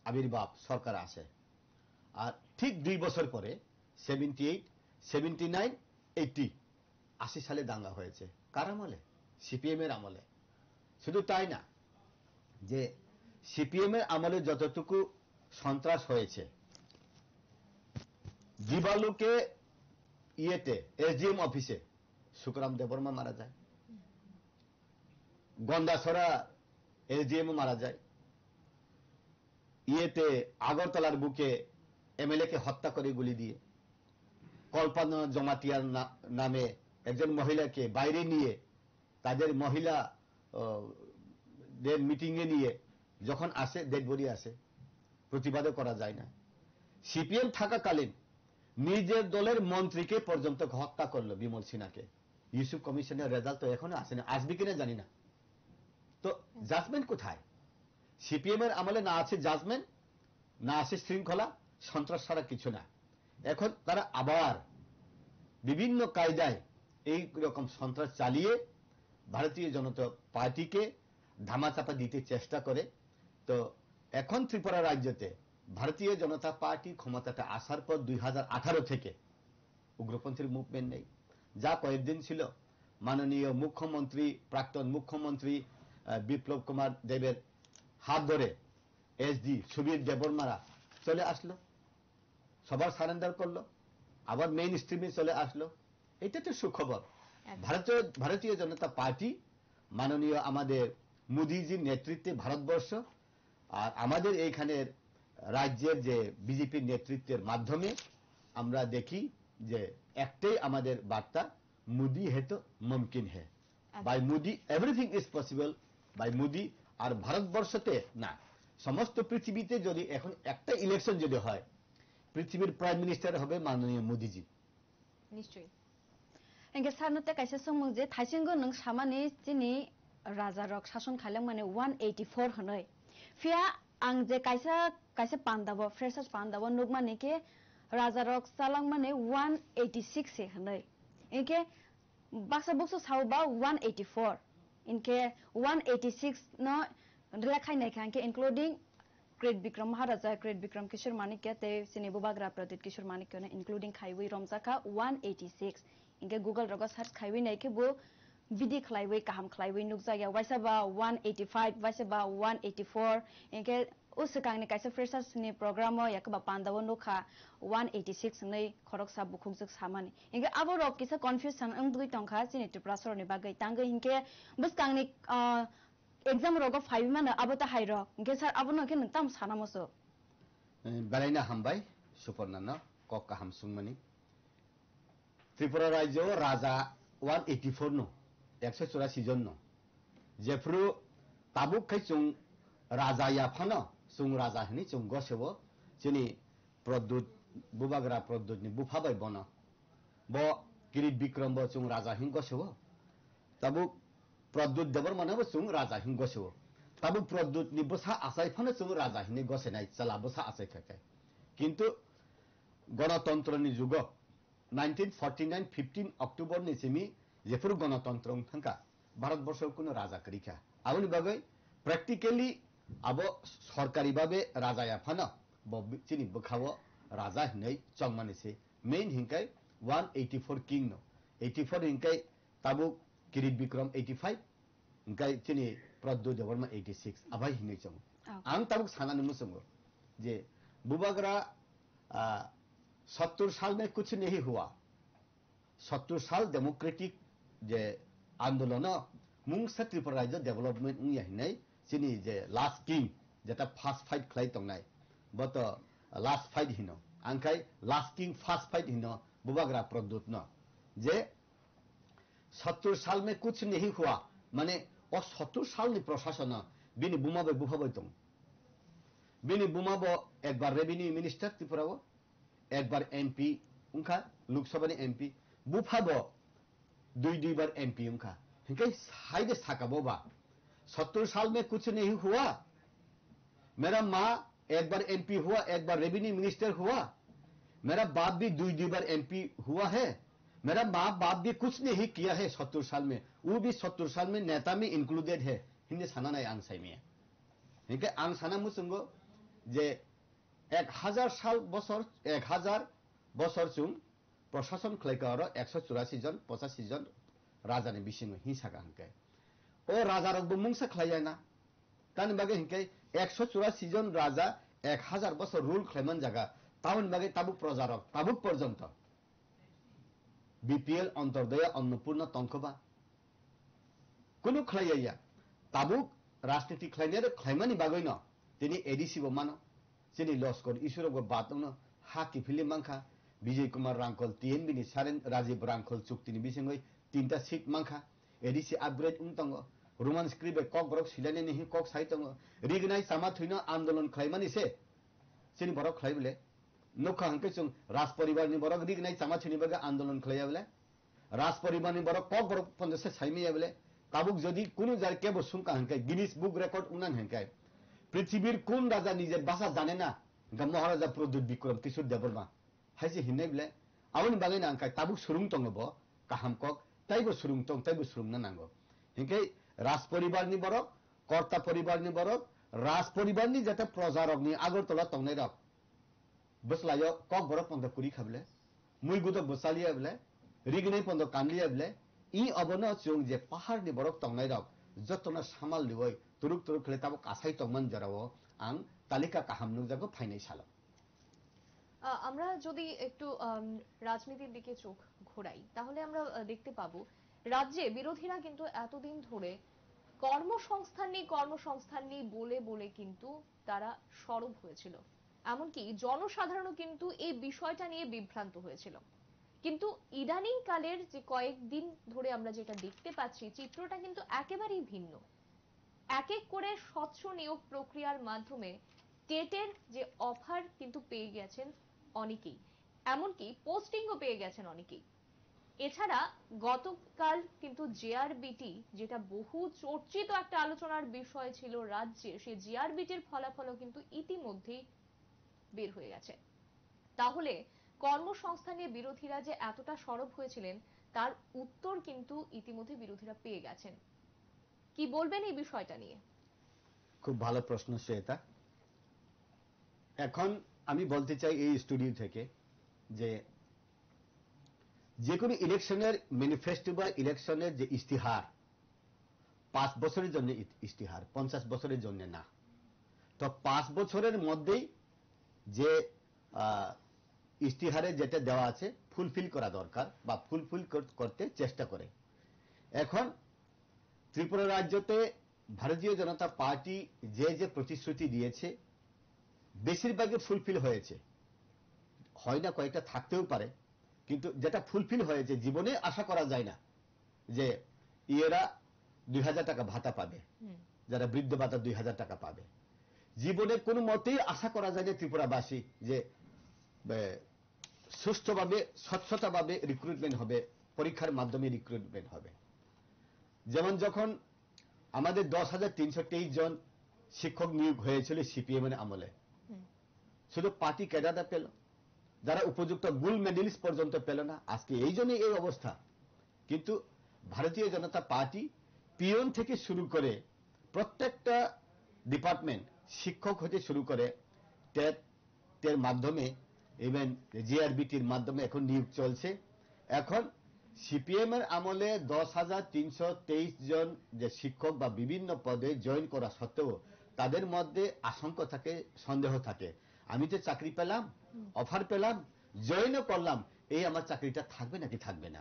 আবির্ভাব সরকার আসে আর ঠিক 2 বছর পরে 78 79 80 80 সালে দাঙ্গা হয়েছে কার আমলে CPM এর আমলে শুধু তাই না যে CPM এর আমলে যতটুকু সন্ত্রাস হয়েছে দিবালুকে ইয়েতে SDM অফিসে সুকরাম দেববর্মা মারা যায় গন্ডাছড়া এসডিএম মারা যায়, ইয়েতে আগরতলার বুকে এমএলএ কে হত্যা করে গুলি দিয়ে, কল্পনা জমাতিয়ার নামে একজন মহিলাকে বাইরে নিয়ে তাদের মহিলা মিটিং এ নিয়ে যখন আসে ডেড বডি আসে, প্রতিবাদও করা যায় না। সিপিএম থাকাকালীন নিজের দলের মন্ত্রীকে পর্যন্ত হত্যা করলো বিমল সিনহাকে। ইউসুফ কমিশনের রেজাল্ট তো এখনো আসেনি, আসবে কিনা জানি না। তো জাজমেন্ট কোথায়? সিপিএম এর আমলে না আছে জাজমেন্ট, না আছে শৃঙ্খলা, সন্ত্রাস ছাড়া কিছু না। এখন তারা আবার বিভিন্ন কায়দায় এই রকম সন্ত্রাস চালিয়ে ভারতীয় জনতা পার্টিকে ধামাচাপা দিতে চেষ্টা করে। তো এখন ত্রিপুরা রাজ্যতে ভারতীয় জনতা পার্টি ক্ষমতাটা আসার পর 2018 থেকে উগ্রপন্থীর মুভমেন্ট নেই। যা কয়েকদিন ছিল, মাননীয় মুখ্যমন্ত্রী, প্রাক্তন মুখ্যমন্ত্রী বিপ্লব কুমার দেবের হাত ধরে এসডি সুবীর দেববর্মারা চলে আসলো, সবার সারেন্ডার করলো, আবার মেইন স্ট্রিমে চলে আসলো। এটা তো সুখবর। ভারতীয় জনতা পার্টি মাননীয় আমাদের মোদীজির নেতৃত্বে ভারতবর্ষ আর আমাদের এইখানের রাজ্যের যে বিজেপির নেতৃত্বের মাধ্যমে আমরা দেখি যে একটাই আমাদের বার্তা, মোদি হে তো মুমকিন হে, by Modi everything is possible, by Modi. আর ভারতবর্ষতে না, সমস্ত পৃথিবীতে যদি এখন একটা ইলেকশন যদি হয়, পৃথিবীর প্রাইম মিনিস্টার হবে মাননীয় মোদিজি। নিশ্চয়ই। এনকে সারনতে কাইসে সমুং যে থাইসিংগো নং সামানি চিনি রাজা রক শাসন খাইलां माने 184 हनै फिया आं जे काइसा पान्दाबो फ्रेशर्स पान्दाबो नुगमानि के राजा रक सालां माने 186 से हनै इनके बाक्सा बक्सो सावबा 184 इनके 186 न रेखाय नै खांके इंक्लूडिंग ग्रेट विक्रम महाराजा ग्रेट विक्रम किशोर माणिक्य ते सिनेबो बाग्रा प्रदीप किशोर माणिक्य ने इंक्लूडिंग खाइवै रमजाखा 186 इनके गूगल रग सर्च खाइवै नै के बो बिदि खलाइवै काहाम खलाइवै नुक जाया वाइसाबा 185 वाइसाबा 184 इनके उसकांनि काइसा फ्रेशर्स नि प्रोग्राम याकबा पान्दाबो नुखा 186 नै खरकसा बुखुकजक सामानि इनके आबो रक किसा कन्फ्यूजन अंग दुइ टंखा सिनि त्रिपुरासरनि बागै तांगै इनके बसकांनि एग्जाम रग 5 माने आबो ता हाइर इनके सर आबो नके नताम सानामसो बेलायना हामबाय सुपर्णा कक्का हामसुंमनि त्रिपुरा राज्य राजा 184 नो 184 जन नो जेफ्रु ताबुक खैचुं राजा याफानो सुं राजा हनि चुं गसेबो चिनि प्रद्युत बुबाग्रा प्रद्युतनि बुफाबाय बनो बो किरीट विक्रम बो चुं राजा हिं गसेबो ताबुक प्रद्युत देबबर्मानो चुं राजा हिं गसेबो ताबुक प्रद्युतनि बसा आसायफानो चुं राजा हिनि गसेनाय चला बसा आसायखाय किन्तु गणतन्त्रनि जुग 1949 15 अक्टोबर नि सिमी जेफोर गणतंत्र थांका भारतबर्ष कोनो राजा करिखा आबनि बागै प्रेक्टिकली आबो सरकारी भाबे राजा याफानो चिनि बखावो राजा हिनै चंगमानिसे मेन हिंकाय 184 किंग नो 84 हिंकाय ताबु किरीट विक्रम 85 हिंकाय चिनि प्रद्युत देबबर्मा 86 आबाय हिनै चंग आं ताबुक सानानो मुसंगो जे बुबाग्रा 70 साल में कुछ नहीं हुआ 70 साल डेमोक्रेटिक जे आंदोलन मुंगसा त्रिपुरा राज्य डेवलपमेंट यहिनै चिनि जे लास्ट किंग जेटा फास्ट फाइट खलाय तंनाय बत लास्ट फाइट हिनो आंखाय लास्ट किंग फास्ट फाइट हिनो बुबाग्रा प्रद्युत न जे 70 साल में कुछ नहीं हुआ माने ओ 70 साल नि प्रशासन बिनि बुमाबे बुफाबे दं बिनि बुमाबो एक बार रेवेन्यू मिनिस्टर त्रिपुराओ एक बार एमपी उनका लोकसभा ने एमपी बुफाबो दुई बार एमपी उनका हिंके हाइदे साकाबोबा 70 साल में कुछ नहीं हुआ मेरा माँ एक बार एमपी हुआ एक बार रेवेन्यू मिनिस्टर हुआ मेरा बाप भी दुई बार एमपी हुआ है मेरा माँ बाप भी कुछ नहीं किया है 70 साल में वो भी 70 साल में नेता में इंक्लूडेड है हिंदे साना नाय आंग साइमिया हिंके आंग साना मुसंगो जे 1000 साल बसर 1000 बसर चुं प्रशासन खलायकार 184 जन 85 जन राजा ने बिसिंग हिंसा गांके ओ राजा रगबो मुंगसा खलायना तानि बागे हिंके 184 जन राजा 1000 बसर रूल खलायमन जागा ताउन बागे ताबुक प्रजारक ताबुक पर्यंत बीपीएल अंतर्दय अन्नपूर्ण तंकबा कुनु खलायया তাবুক রাজনীতি খাইমানি বাগৈ ন তিনি এডিসি মানো যিনি লস্কর ইসুরগ বাতন হাকি ফিলি মাংখা বিজয় কুমার রাংকল টিএনবিনি সারেন রাজীব রাংকল চুক্তিনি বিসঙ্গই 3টা সিট মাংখা এডিসি আপগ্রেড উমতঙ্গ রোমান স্ক্রিবে কক বরক সিলানি নিহি কক সাইতঙ্গ রিগনাই সামা থুইনো আন্দোलन খাইমানি সে যিনি বরক খাইবলে নখা হাंके जों राज परिवारनि बरक रिगनाय सामा थुइनि बागे आंदोलन खालायाबले राज परिवारनि बरक কক बरक पन्देसे साइमियाबले ताबुक जदि कुनु जार केबो सुंका हांके गिनिस बुक रेकर्ड उनान हांके पृथ्वीर कोन राजा निजे बासा जाने ना गा महाराजा प्रद्युत विक्रम किशोर देवबर्मा हाइसे हिन्नायबले आवनि बागे ना हांके ताबुक सुरुं तंगबो काहाम कक ताइबो सुरुं तंग ताइबो सुरुं ना नांगो हिंके राज परिवारनि बरक कर्ता परिवारनि बरक राज परिवारनि जाते प्रजारकनि आगरतला तंगनाय रक बसलायो कक बरक पंद कुरी खाबले मुई गुदो बसालियाबले रिगनाय पंद कानलियाबले इ अबनो जों जे पाहारनि बरक तंगनाय रक जतना सामाल लिवय तुरुक तुरुक खले ताबो कासाय तंगमान जरावो आं तालिका काहाम नुजागो फाइनाय सालो আমরা যদি একটু রাজনীতির দিকে চোখ ঘোরাই তাহলে আমরা দেখতে পাবো রাজ্যে বিরোধীরা কিন্তু এতদিন ধরে কর্মসংস্থান নেই বলে বলে কিন্তু তারা সরব হয়েছিল এমনকি জনসাধারণও কিন্তু এই বিষয়টা নিয়ে বিভ্রান্ত হয়েছিল কিন্তু ইদানিং কালের যে কয়েকদিন ধরে আমরা যেটা দেখতে পাচ্ছি চিত্রটা কিন্তু একেবারেই ভিন্ন এক এক করে স্বচ্ছ নিয়োগ প্রক্রিয়ার মাধ্যমে টেটের যে অফার কিন্তু পেয়ে গেছেন অনেকেই এমনকি পোস্টিংও পেয়ে গেছেন অনেকেই এছাড়া গতকাল কিন্তু জেআরবিটি যেটা বহু চর্চিত একটা আলোচনার বিষয় ছিল রাজ্যে সেই জেআরবিটির ফলাফলও কিন্তু ইতিমধ্যেই বের হয়ে গেছে তাহলে কর্মসংস্থান নিয়ে বিরোধীরা যে এতটা সরব হয়েছিলেন তার উত্তর কিন্তু ইতিমধ্যে বিরোধীরা পেয়ে গেছেন কি বলবেন এই বিষয়টা নিয়ে খুব ভালো প্রশ্ন এটা এখন আমি বলতে চাই এই স্টুডিও থেকে যে কোনো ইলেকশনের ম্যানিফেস্টো বা ইলেকশনের যে ইস্তিহার 5 বছরের জন্য ইস্তিহার 50 বছরের জন্য না তো 5 বছরের মধ্যেই যে ইস্তিহারে যেটা দেওয়া আছে ফুলফিল করা দরকার বা ফুলফিল করতে চেষ্টা করে এখন ত্রিপুরা রাজ্যতে ভারতীয় জনতা পার্টি যে প্রতিশ্রুতি দিয়েছে বেশিরভাগই ফুলফিল হয়েছে হয় না কয়েকটা থাকতেও পারে কিন্তু যেটা ফুলফিল হয়েছে জীবনে আশা করা যায় না যে ইয়েরা 2000 টাকা ভাতা পাবে যারা বৃদ্ধ ভাতা 2000 টাকা পাবে জীবনে কোনো মতেই আশা করা যায় না ত্রিপুরাবাসী যে সুষ্ঠুভাবে স্বচ্ছতাভাবে রিক্রুটমেন্ট হবে পরীক্ষার মাধ্যমে রিক্রুটমেন্ট হবে যেমন যখন আমাদের 10,323 জন শিক্ষক নিয়োগ হয়েছিল সিপিএম এর আমলে শুধু পার্টি ক্যাডাররা পেল যারা উপযুক্ত গোল্ড মেডেলিস্ট পর্যন্ত পেল না আজকে এই জন্য এই অবস্থা কিন্তু ভারতীয় জনতা পার্টি পিয়ন থেকে শুরু করে প্রত্যেকটা ডিপার্টমেন্ট শিক্ষক হতে শুরু করে টেটের মাধ্যমে ইভেন জিআরবিটির মাধ্যমে এখন নিয়োগ চলছে এখন সিপিএম এর আমলে 10,323 জন যে শিক্ষক বা বিভিন্ন পদে জয়েন করা সত্ত্বেও তাদের মধ্যে আশঙ্কা থাকে সন্দেহ থাকে আমি তো চাকরি পেলাম অফার পেলাম জয়েনও করলাম এই আমার চাকরিটা থাকবে নাকি থাকবে না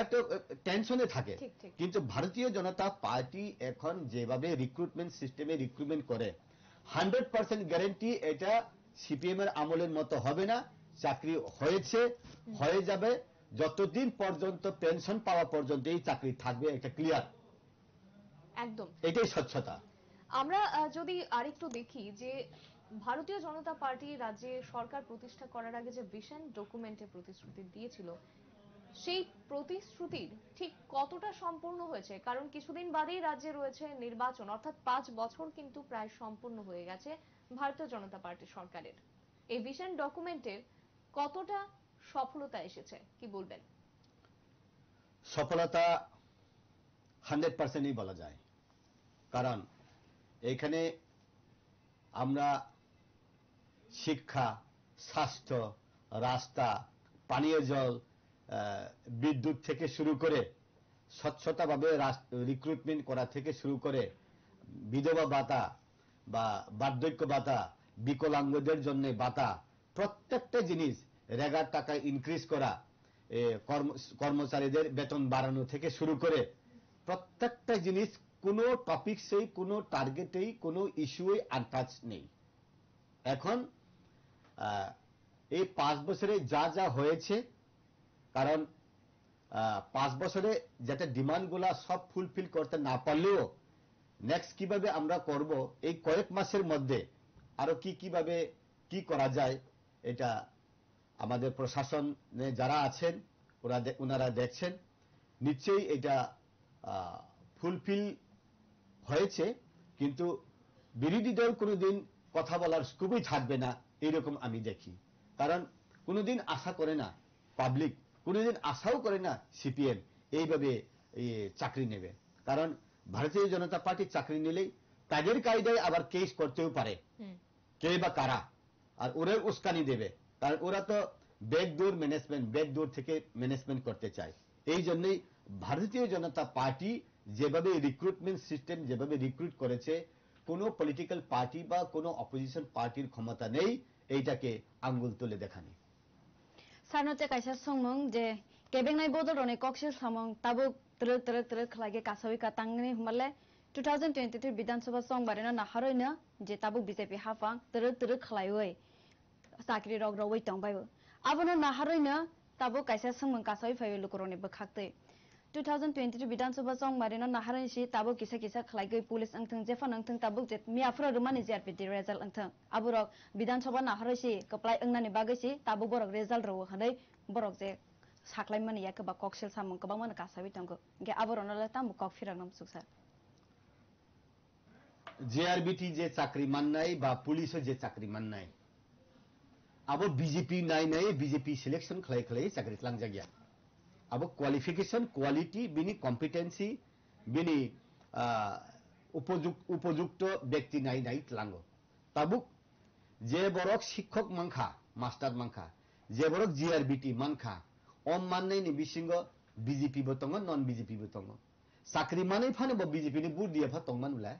একটা টেনশনে থাকে কিন্তু ভারতীয় জনতা পার্টি এখন যেভাবে রিক্রুটমেন্ট সিস্টেমে রিক্রুটমেন্ট করে 100% গ্যারান্টি এটা সিপিএম এর আমলের মতো হবে না চাকরি হয়েছে হয়ে যাবে যতদিন পর্যন্ত পেনশন পাওয়া পর্যন্ত এই চাকরি থাকবে এটা ক্লিয়ার একদম এটাই স্বচ্ছতা আমরা যদি আরেকটু দেখি যে ভারতীয় জনতা পার্টি রাজ্যে সরকার প্রতিষ্ঠা করার আগে যে ভিশন ডকুমেন্টে প্রতিশ্রুতি দিয়েছিল সেই প্রতিশ্রুতির ঠিক কতটা সম্পূর্ণ হয়েছে কারণ কিছুদিন বাদেই রাজ্যে রয়েছে নির্বাচন অর্থাৎ 5 বছর কিন্তু প্রায় সম্পূর্ণ হয়ে গেছে ভারতীয় জনতা পার্টি সরকারের এই ভিশন ডকুমেন্টের কতটা সফলতা এসেছে কি বলবেন সফলতা 100%ই বলা যায় কারণ এখানে আমরা শিক্ষা স্বাস্থ্য রাস্তা পানীয় জল বিদ্যুৎ থেকে শুরু করে স্বচ্ছতাভাবে রিক্রুটমেন্ট করা থেকে শুরু করে বিধবা ভাতা বা বার্ধক্য ভাতা বিকলাঙ্গদের জন্য ভাতা প্রত্যেকটা জিনিস রেগার টাকা ইনক্রিজ করা কর্মচারীদের বেতন বাড়ানো থেকে শুরু করে প্রত্যেকটা জিনিস কোনো টপিকসেই কোনো টার্গেটেই কোনো ইস্যুই আনটাচ নেই। এখন এই 5 বছরে যা যা হয়েছে, কারণ 5 বছরে যেটা ডিমান্ডগুলা সব ফুলফিল করতে না পারলেও নেক্সট কিভাবে আমরা করব, এই কয়েক মাসের মধ্যে আরো কিভাবে কি করা যায়, এটা আমাদের প্রশাসনে যারা আছেন ওনারা দেখছেন। নিশ্চয়ই এটা ফুলফিল হয়েছে, কিন্তু বিরোধী দল কোনোদিন কথা বলার স্কোপই থাকবে না এরকম আমি দেখি। কারণ কোনোদিন আশা করে না পাবলিক, কোনোদিন আশাও করে না সিপিএম এইভাবে চাকরি নেবে। কারণ ভারতীয় জনতা পার্টি চাকরি নিলেই তাদের কায়দায় আবার কেস করতেও পারে, কে বা কারা, আর ওরা উস্কানি দেবে। কারণ ওরা তো ব্যাকডোর ম্যানেজমেন্ট, ব্যাকডোর থেকে ম্যানেজমেন্ট করতে চায়। এই জন্যই ভারতীয় জনতা পার্টি যেভাবে রিক্রুটমেন্ট সিস্টেম যেভাবে রিক্রুট করেছে, কোনো পলিটিক্যাল পার্টি বা কোনো অপোজিশন পার্টির ক্ষমতা নেই এইটাকে আঙ্গুল তুলে দেখানি। সারনতে কাইসা সংমং যে কেবেংনাই বদল রনে কক্সিল সামং তাবুক ত্রক ত্রক ত্রক খালাগে কাসাবি কাতাংনি হমালে 2023 বিধানসভা সংবারেনা নাহারইনা যে তাবুক বিজেপি হাফাং ত্রক ত্রক খালাইওই চাকরি রগ রগই তংবাইবো আবনো নাহারইনা তাবুক কাইসা সংমং কাসাবি ফাইও লুকরने बखाक्ते 2023 বিধানসভা সংবারেনা নাহারইসি তাবুক কিসা কিসা খালাইগৈ পুলিশ अंथं जेफान अंथं ताबुक जे मियाफ्रा रुमानि जेआरपीडी रेजाल्ट अंथं आबुरक विधानसभा नाहारइसि कप्लाय अंगनानि बागैसि ताबुक बरक रेजाल्ट रव हनै बरक जे साख्लायमानि या कबा कक्सेल सामं कबा मन कासाबि तंगो गे आबरनला ताम कक फिरांगम सुखसा जेआरबीटी जे चाकरी माननाय बा पुलिस जे चाकरी माननाय आबो बीजेपी नाय नाय बीजेपी सिलेक्शन खलाय खलाय चाकरी तलांग जागिया। अब क्वालिफिकेशन क्वालिटी बिनी कम्पिटेंसी बिनी उपयुक्त व्यक्ति नाय नाय तलांगो ताबुक जे बरक शिक्षक मानखा मास्टर मानखा जे बरक जीआरबीटी मानखा ओम माननाय नि बिसिंगो बीजेपी बतंगो नॉन बीजेपी बतंगो साकरी माने फाने बो बीजेपी नि बुट दिया फा तंगमानुला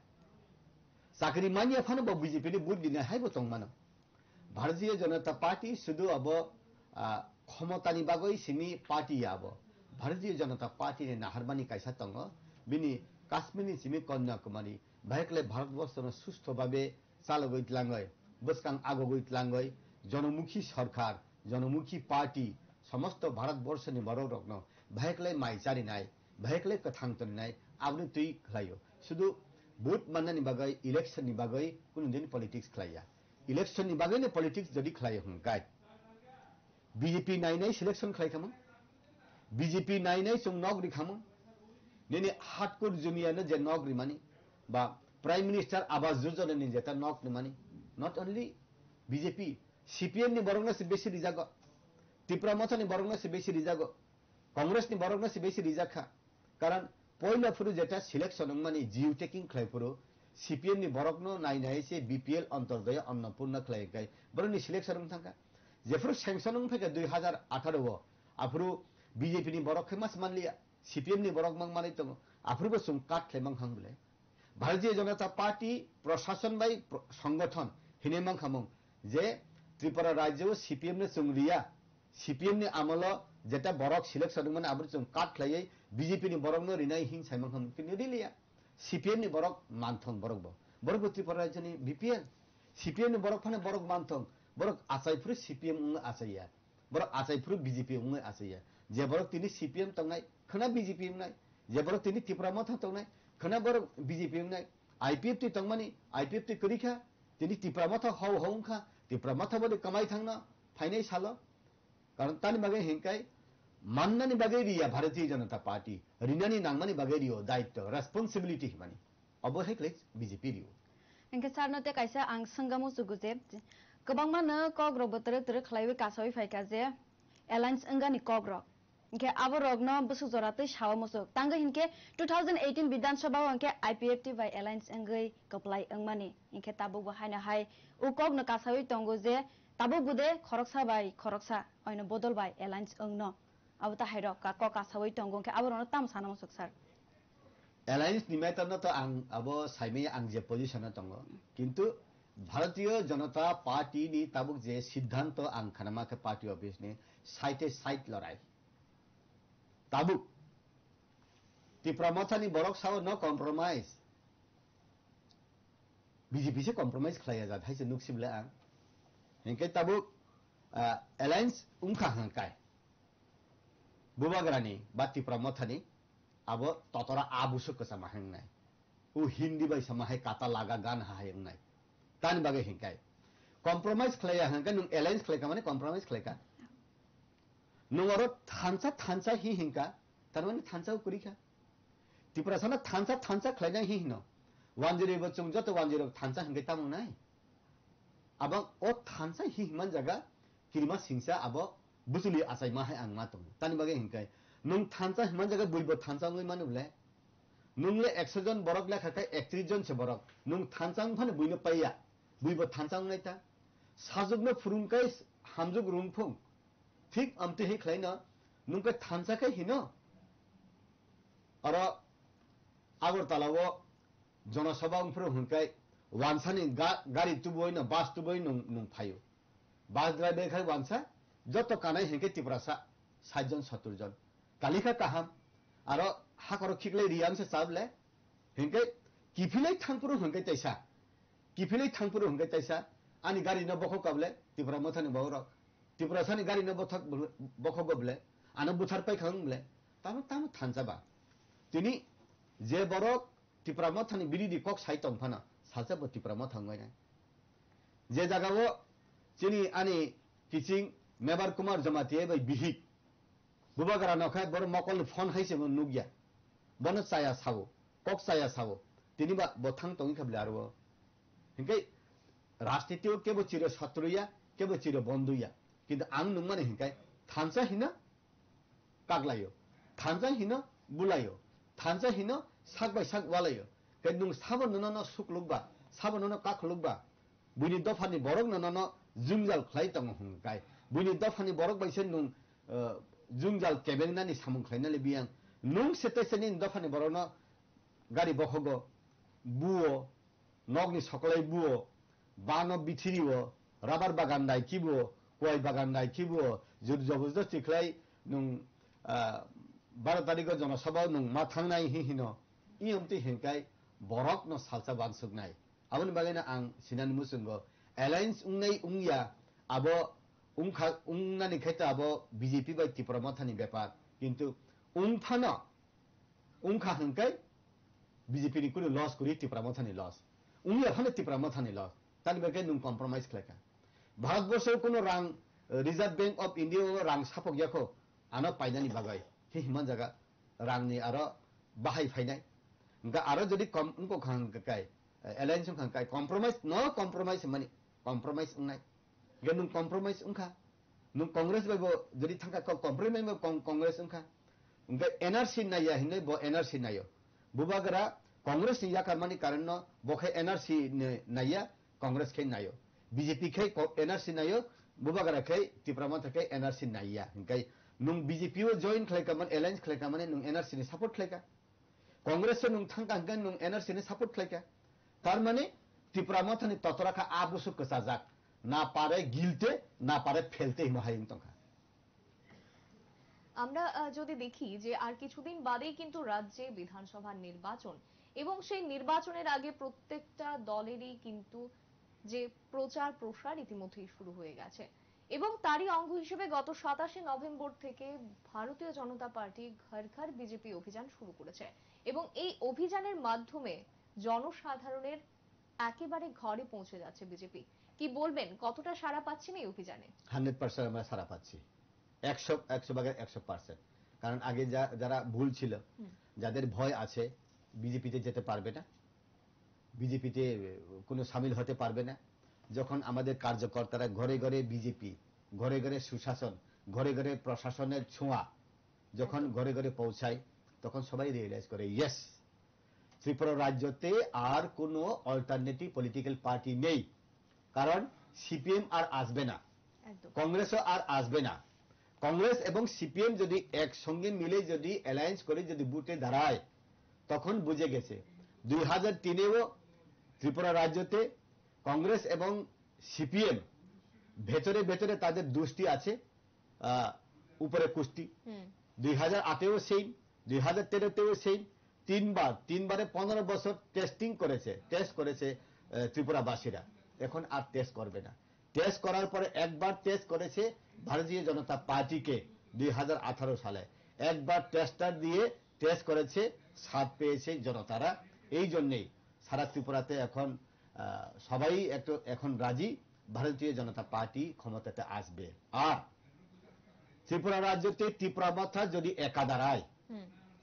साकरी मानिया फाने बो बीजेपी नि बुट दिना हाय बतंगमानो। भारतीय जनता पार्टी शुद्ध अब क्षमतानि बागै सिमी पार्टी अब भारतीय जनता पार्टी ने नाहारबानी कायसा तंग बिनी काश्मीरनि सिमी कन्याकुमारी भाइकले भारतवर्ष सुस्थ भावे चालगैतलांगै बसकां आगगैतलांगै जनमुखी सरकार जनमुखी पार्टी समस्त भारतवर्ष नि बरो रत्न भाइकले माइचारि नाय भाइकले कथांतन नाय आबनि तुई खलायो शुद्ध भोट माननानि बागै इलेक्शन नि बागै कुन दिन पॉलिटिक्स खलाया इलेक्शन नि बागै ने पॉलिटिक्स जदि खलायो हंगाय बीजेपी नायनाय सिलेक्शन खलायखामो बीजेपी नायनाय जों नगरि खामो नेने हातकुर जुनियानो जे नगरि मानि बा प्राइम मिनिस्टर आवास योजना नि जेता नगरि मानि नॉट ओनली बीजेपी सीपीएम नि बरंगना से बेसी रिजागो त्रिपुरा मथा नि बरंगना से बेसी रिजागो कांग्रेस नि बरंगना से बेसी रिजाखा कारण पयला फुरु जेता सिलेक्शन मानि जिउ टेकिंग खलायफुरु सीपीएम नि बरकनो नायनाय से बीपीएल अंतर्दय अन्नपूर्ण खलायखाय बरनि सिलेक्शन थांगा जेफोर सेंक्शन फैगा 2018 आफुरु बीजेपी नि बरक फेमास मानलिया सीपीएम नि बरक मंग मानि दङ आफुरबो सुं काट खेमंग हांबले भारतीय जनता पार्टी प्रशासन बाय संगठन हिने मंग खामंग जे त्रिपुरा राज्य सीपीएम ने सुंगरिया सीपीएम नि आमल जेटा बरक सिलेक्शन माने आबुरु सुं काट खलायै बीजेपी नि बरक न रिनाय हिं साइमंग खाम किनि दिलिया सीपीएम नि बरक मानथं बरकबो बरकबो त्रिपुरा राज्य नि बीपीएल सीपीएम नि बरक फाने बरक मानथं बरक आसायफुर सीपीएम आसाया बरक आसायफुर बीजेपी आसाया जे बरक तिनि सीपीएम तंगनाय खना बीजेपी नाय जे बरक तिनि त्रिपुरा मथा तंगनाय खना बरक बीजेपी नाय आईपीएफ ति तंगमानि आईपीएफ ति करिखा तिनि त्रिपुरा मथा हौ हौखा त्रिपुरा मथा बदे कमाई थांना फाइनाय सालो कारण तानि बागै हिंकाय माननानि बागै रिया भारतीय जनता पार्टी रिनानि नांगमानि बागै रियो दायित्व रेस्पॉन्सिबिलिटी मानि अबहाय क्लेक्स बीजेपी रियो इनके सारनते कायसा आं संगामो सुगुजे गोबां मानो कग्र बोतरे तरे खलायबे कासावि फायका जे एलायंस अंगानि कग्र इनके आबरगनो बसु जराते सावा मसु तांगे इनके 2018 विधानसभा इनके आईपीएफटी बाय एलायंस अंगै कप्लाय अंगमानि इनके ताबु बहायना हाय उकग्न कासावि तंगो जे ताबु बुदे खरकसा बाय खरकसा ओइनो बदल बाय एलायंस अंगनो अबता हायरो का कासावि तंगो इनके आबरनो ताम सानामो सुखसार एलायंस निमायतन तो आं अब साइमे आं जे पोजिशन तंगो किंतु भारतीय जनता पार्टी नि ताबुक जे सिद्धांत आं खानामा के पार्टी ऑफिस ने साइटे साइट लड़ाई ताबुक ত্রিপুরা মথানি বরক সাও নো কম্প্রোমাইজ বিজেপি से कॉम्प्रोमाइज खाया जाता है नुकसिबले आं हिंके ताबु एलायंस उनखा हंकाय बुबाग्रानी बा त्रिपुरा मथानी अब ततरा आबुसो कसा माहंगनाय उ हिंदी बाय समाहाय काता लागा गान हायंगनाय तान बागे हिंकाय कॉम्प्रोमाइज खाया हंका नुं एलायंस खायका माने कॉम्प्रोमाइज खायका नुं आरो थानसा हि हिंका तारमाने थानसा कुरिखा ত্রিপুরা साना थानसा खायना हि हिनो 108 बचों जत 108 थानसा हंगे तामुनाय अब ओ थानसा हि हिमान जागा किरिमा सिंसा अब बुसुलि आसाय माहाय आं मातम तानि बागे हिंकाय नुं थानसा हिमान जागा बुइबो थानसा ngै मानुबले नुंले 100 जन बरक लेखाखाय 31 जन से बरक नुं थानसा फाने बुइनो पाइया बुइबो थानसा ngैता साजुगनो फुरुंकाय हामजुग रुंफुं ठीक आमते हि खलायना नुंका थानसा खाय हिनो आरो आगरतलाव जनसभा हंकाय वानसानी गाड़ी तुबोय न बास तुबोय नुं फायो बास ड्राइवर खाय वानसा जत कानाय हेंके टिप्रासा 60 जन 70 जन कालिखा काहाम आरो हाकर खिकले रियां से साबले हेंके किफिलै थांपुरु हंके तैसा किफिलै थांपुरु हंके तैसा आनी गाड़ी न बखो काबले टिप्रा मथानी बावरा टिप्रा सानी गाड़ी न बखो गबले आनो बुथार पाइ खांबले ताम थानजाबा तिनी जे बरक ত্রিপুরা মথানি বিরিদি কক সাইতং ফানা সালসাবো ত্রিপুরা মথাंगयना जे जागावो चिनी आनी किचिं मेबार कुमार जमातिये बै बिहित बुबागरा नखाय बर मकल फोन हाइसे नुगिया बन साया सावो কক साया सावो तिनिबा बथां तंगि खाबले आरो हिंकै राजनीतिओ केबो चिरो शत्रुया केबो चिरो बंधुया किन्तु आं नुमाने हिंकै थानसा हिना कागलायो थानसा हिना बुलायो थानसा हिना साग बाय साग वालायो के नुं साबो ननो सुकलुकबा साबो ननो काखलुकबा बुनि दफानि बरक ननो जुंजाल खलाय तंग हुंकाय बुनि दफानि बरक बायसे नुं जुंजाल केबेंनानि सामुं खलायनाले बियां नुं सेतेसेनि दफानि बरनो गाड़ी बखगो बुओ नगनि सकलाय बुओ बानो बिथिरिओ राबार बागान दायकिबो गय बागान दायकिबो जुर जबरदस्ति खलाय नुं 12 तारिख जनसभा नुं मा थांनाय हि हिनो इयमति हेंकाय बरक न सालसा बानसुगनाय आबनि बागैना आं सिनानि मुसुंगो एलायंस उंनै उंया आबो उंखा उंनानि खैता आबो बीजेपी बाय त्रिपुरा मथानि बेपार किन्तु उंफाना उंखा हेंकाय बीजेपी नि कुनु लॉस करि त्रिपुरा मथानि लॉस उंया फाने त्रिपुरा मथानि लॉस तानि बागै नुं कम्प्रोमाइज खलायका भारतबर्ष कुनु रां रिजर्व बैंक ऑफ इंडिया रां सापक याखो आनो पाइनानि बागै हि हिमान जागा रांनि आरो बाहाय फायनाय गा आरो जदि कम उनको खांकाय एलायंस खांकाय कॉम्प्रोमाइज नो कॉम्प्रोमाइज माने कॉम्प्रोमाइज उनाय गे नु कॉम्प्रोमाइज उनखा नु कांग्रेस बायबो जदि थांका कॉम्प्रोमाइज कांग्रेस उनखा उनका एनआरसी नाया हिने बो एनआरसी नायो बुबागरा कांग्रेस नि याकारमानि कारण न बखे एनआरसी नाया कांग्रेस खे नायो बीजेपी खे एनआरसी नायो बुबागरा खे त्रिपुरा मथा खे एनआरसी नाया हिंकाय नुं बीजेपी ओ जॉइन खलायकामन एलायंस खलायकामन नुं एनआरसी नि सपोर्ट खलायका कांग्रेस से नुं थांकांगन नुं एनआरसी नि सपोर्ट खलायका तार माने ত্রিপুরা मथानि ततराखा आबुसु कसाजाक ना पारे गिलते ना पारे फेलते हिमाहायिन तंका আমরা যদি দেখি যে আর কিছুদিন বাদেই কিন্তু রাজ্যে বিধানসভা নির্বাচন এবং সেই নির্বাচনের আগে প্রত্যেকটা দলেরই কিন্তু যে প্রচার প্রসার ইতিমধ্যেই শুরু হয়ে গেছে এবং তারই অঙ্গ হিসেবে গত 27 নভেম্বর থেকে ভারতীয় জনতা পার্টি ঘর ঘর বিজেপি অভিযান শুরু করেছে এবং এই অভিযানের মাধ্যমে জনসাধারণের একেবারে ঘরে পৌঁছে যাচ্ছে বিজেপি কি বলবেন কতটা সাড়া পাচ্ছেন এই অভিযানে 100% আমরা সাড়া পাচ্ছি 100 ভাগে 100% কারণ আগে যারা ভুল ছিল যাদের ভয় আছে বিজেপিতে যেতে পারবে না বিজেপিতে কোনো শামিল হতে পারবে না যখন আমাদের কার্যকর্তারা ঘরে ঘরে বিজেপি ঘরে ঘরে সুশাসন ঘরে ঘরে প্রশাসনের ছোঁয়া যখন ঘরে ঘরে পৌঁছায় তখন সবাই রিয়েলাইজ করে ইয়েস ত্রিপুরা রাজ্যতে আর কোনো অল্টারনেটিভ পলিটিক্যাল পার্টি নেই কারণ সিপিএম আর আসবে না কংগ্রেসও আর আসবে না কংগ্রেস এবং সিপিএম যদি একসঙ্গে মিলে যদি অ্যালায়েন্স করে যদি বুথে দাঁড়ায় তখন বুঝে গেছে 2003-এও ত্রিপুরা রাজ্যতে কংগ্রেস এবং সিপিএম ভেতরে ভেতরে তাদের দুষ্টি আছে উপরে কুস্তি 2008-এও সেই 2013-তেও সেই তিনবারে 15 বছর টেস্ট করেছে ত্রিপুরাবাসীরা। এখন আর টেস্ট করবে না। টেস্ট করার পরে একবার টেস্ট করেছে ভারতীয় জনতা পার্টিকে 2018 সালে, একবার টেস্টার দিয়ে টেস্ট করেছে, স্বাদ পেয়েছে জনতারা। এই জন্যেই সারা ত্রিপুরাতে এখন সবাই এখন রাজি ভারতীয় জনতা পার্টি ক্ষমতাতে আসবে। আর ত্রিপুরা রাজ্যতে তীব্রমাত্রা যদি একা দাঁড়ায়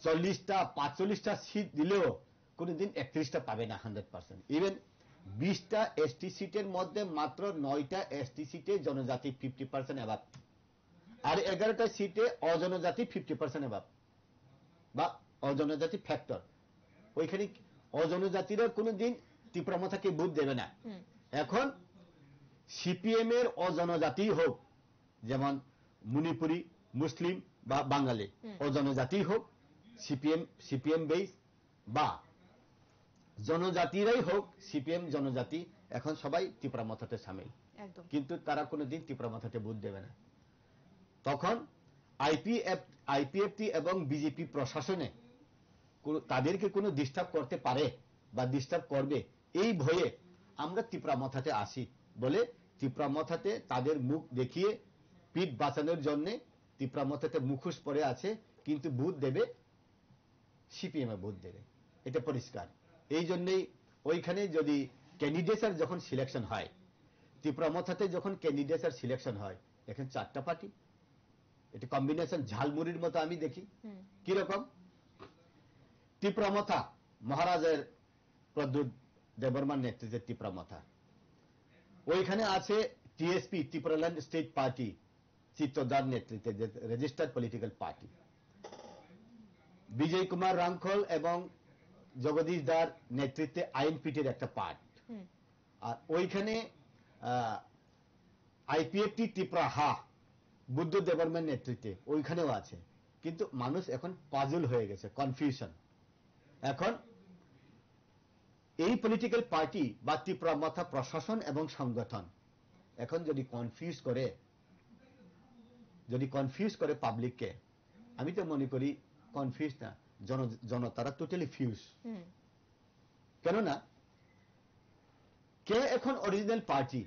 40টা 45টা সিট দিলেও কোনদিন 31টা পাবে না 100%। ইভেন 20টা এসটি সিটের মধ্যে মাত্র 9টা এসটি সিটে জনজাতি 50% অ্যাবাভ, আর 11টা সিটে অজনজাতি 50% অ্যাবাভ বা অজনজাতি ফ্যাক্টর। ওইখানে অজনজাতিরা কোনদিন তীব্রমাত্রাকে ভোট দেবে না। এখন সিপিএম এর অজনজাতি হোক, যেমন মণিপুরি, মুসলিম বা বাঙালি অজনজাতি হোক, সিপিএম বেস বা জনজাতিরাই হোক, সিপিএম জনজাতি এখন সবাই তীব্রমাত্রাতে সামিল, কিন্তু তারা কোনোদিন তীব্রমাত্রাতে ভোট দেবে না। তখন আইপিএফটি এবং বিজেপি প্রশাসনে তাদেরকে কোনো ডিস্টার্ব করতে পারে বা ডিস্টার্ব করবে, এই ভয়ে আমরা তীব্রমাত্রাতে আসি বলে তীব্রমাত্রাতে তাদের মুখ দেখিয়ে পিঠ বাঁচানোর জন্য তীব্রমাত্রাতে মুখোশ পরে আছে, কিন্তু ভোট দেবে সিপিএম এ ভোট দেবে, এটা পরিষ্কার। এই জন্যই ওইখানে যদি ক্যান্ডিডেটস যখন সিলেকশন হয়, তীব্রমাত্রাতে যখন ক্যান্ডিডেটস সিলেকশন হয়, এখন 4টা পার্টি, এটা কম্বিনেশন ঝালমুড়ির মতো আমি দেখি। কিরকম? তীব্রমাত্রা মহারাজের প্রদ্যুৎ দেববর্মার নেতৃত্বে তীব্রমাত্রা, ওইখানে আছে টিএসপি ত্রিপুরাল্যান্ড স্টেট পার্টি চিত্তদার নেতৃত্বে, রেজিস্টার্ড পলিটিক্যাল পার্টি, বিজয় কুমার রাংখল এবং জগদীশ দার নেতৃত্বে আইএনপিটির একটা পার্ট, আর ওইখানে আইপিএফটি ত্রিপুরা বুদ্ধ দেববর্মার নেতৃত্বে ওইখানেও আছে। কিন্তু মানুষ এখন পাজল হয়ে গেছে, কনফিউশন। এখন এই পলিটিক্যাল পার্টি বা তীব্রমাত্রা প্রশাসন এবং সংগঠন এখন যদি কনফিউজ করে পাবলিককে, আমি তো মনে করি কনফিউজ না, জনতারা টোটালি ফিউজ। কেননা কে এখন original party?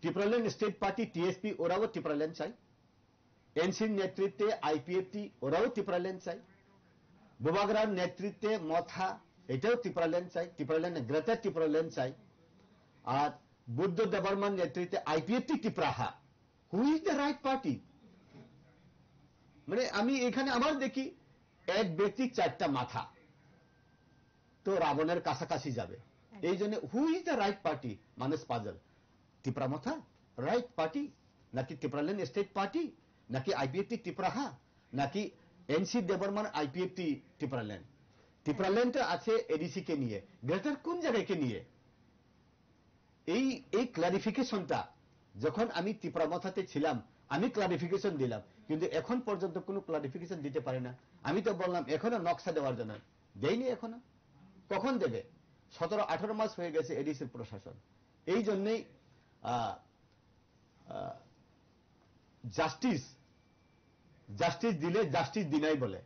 Tripuraland state party TSP, ওরাও ত্রিপুরাল্যান্ড চাই। এনসির নেতৃত্বে আইপিএফটি, ওরাও ত্রিপুরাল্যান্ড চাই। বুবাগরার নেতৃত্বে মথা, এটাও ত্রিপুরাল্যান্ড চাই, ত্রিপুরাল্যান্ড গ্রেটার ত্রিপুরাল্যান্ড চাই। আর বুদ্ধ দেববর্মার নেতৃত্বে IPFT Tripura, who is the right party? মানে আমি এখানে আমার দেখি এক ব্যক্তি 4টা মাথা, তো রাবণের কাছাকাছি যাবে। এই জন্য who is the right party? মানুষ পাজল। তীব্রমাত্রা রাইট পার্টি, নাকি ত্রিপুরাল্যান্ড স্টেট পার্টি, নাকি আইপিএফটি ত্রিপুরা, নাকি এনসি দেববর্মান আইপিএফটি ত্রিপুরাল্যান্ড? ত্রিপুরাল্যান্ড আছে এডিসি কে নিয়ে, গ্রেটার কোন জায়গাকে নিয়ে? এই ক্লারিফিকেশনটা যখন আমি ত্রিপুরামাত্রাতে ছিলাম আমি ক্লারিফিকেশন দিলাম, কিন্তু এখন পর্যন্ত কোনো ক্লারিফিকেশন দিতে পারে না। আমি তো বললাম এখনো নকশা দেওয়ার জন্য, দেয়নি এখনো। কখন দেবে? 17-18 মাস হয়ে গেছে এডিসির প্রশাসন। এই জন্যই জাস্টিস দিলে জাস্টিস দিনাই বলে।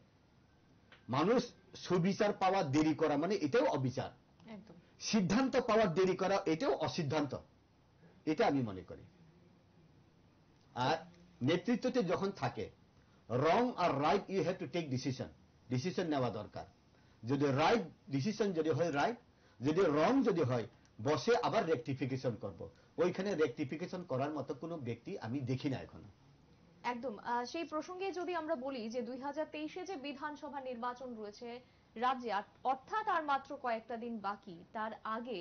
মানুষ সুবিচার পাওয়া দেরি করা মানে এটাও অবিচার, সিদ্ধান্ত পাওয়ার দেরি করা এটাও অসিদ্ধান্ত, এটা আমি মনে করি। আর নেতৃত্বতে যখন থাকে, রং আর right you have to take decision নেওয়া দরকার। যদি রাইট ডিসিশন যদি হয় রাইট, যদি রং যদি হয় বসে আবার রেকটিফিকেশন করব। ওইখানে রেকটিফিকেশন করার মতো কোনো ব্যক্তি আমি দেখি না এখনো। একদম সেই প্রসঙ্গে যদি আমরা বলি যে 2023-এ যে বিধানসভা নির্বাচন রয়েছে রাজ্যে, অর্থাৎ আর মাত্র কয়েকটা দিন বাকি, তার আগে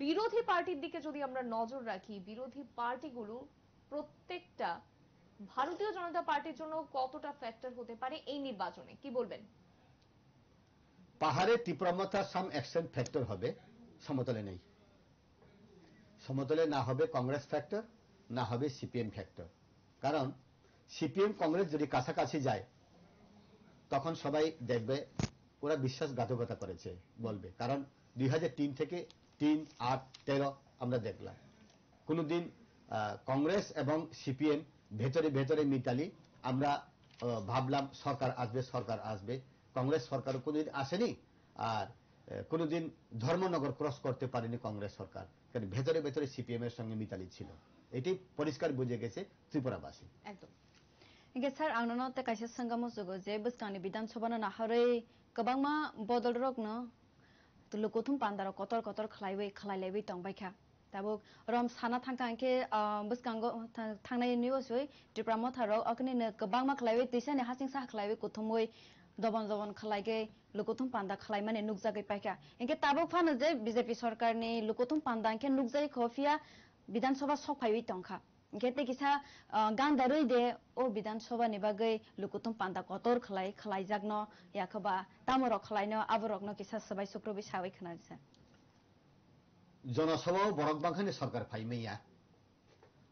বিরোধী পার্টির দিকে যদি আমরা নজর রাখি, বিরোধী পার্টিগুলো প্রত্যেকটা ভারতীয় জনতা পার্টির জন্য কতটা ফ্যাক্টর হতে পারে এই নির্বাচনে, কি বলবেন? পাহাড়ে তীব্রমাত্রা সাম অ্যাকশন ফ্যাক্টর হবে, সমতলে নেই। সমতলে না হবে কংগ্রেস ফ্যাক্টর, না হবে সিপিএম ফ্যাক্টর। কারণ সিপিএম কংগ্রেস যদি কাছাকাছি যায় তখন সবাই দেখবে ওরা বিশ্বাসঘাতকতা করেছে বলবে। কারণ 2003 থেকে 3, 8, 13 আমরা দেখলাম কোনদিন কংগ্রেস এবং সিপিএম ভেতরে ভেতরে মিতালি আমরা ভাবলাম সরকার আসবে কংগ্রেস সরকার কোনোদিন আসেনি আর কোনোদিন ধর্মনগর ক্রস করতে পারেনি কংগ্রেস সরকার, কারণ ভেতরে ভেতরে সিপিএম এর সঙ্গে মিতালি ছিল, এটি পরিষ্কার বুঝে গেছে ত্রিপুরাবাসী। একদম इंगे सर आंनो न ते काइसे संगमो जुगो जे बसकानि विधानसभा न नाहरै गोबांमा बदल रकनो तो लोकोथुम पान्दार कतर कतर खलाइलेबै तंबायखा ताबो रम साना थांका इंके बसकांगो थांनाय निवसै त्रिपुरा मथारो अकनिनो गोबांमा खलाइबै दैसानि हासिंसा खलाइबै कुथुमै दबन दबन खलाइगे लोकोथुम पान्दा खलाइमाने नुकजागै पाइखा इंके ताबो फानो जे बीजेपी सरकारनि लोकोथुम पान्दा इंके नुकजाय खफिया विधानसभा सफाइबै तंखा इंके किसा गान्दारै दे ओ विधानसभा नि बागै लोकोथुम पान्दा कतर खलाइजागनो याखबा तामरो खलाइनो आबरकनो किसा सबाय सुक्रबि साबै खनादिसा জনসভাও বরক বাংখানি সরকার ফাইমাইয়া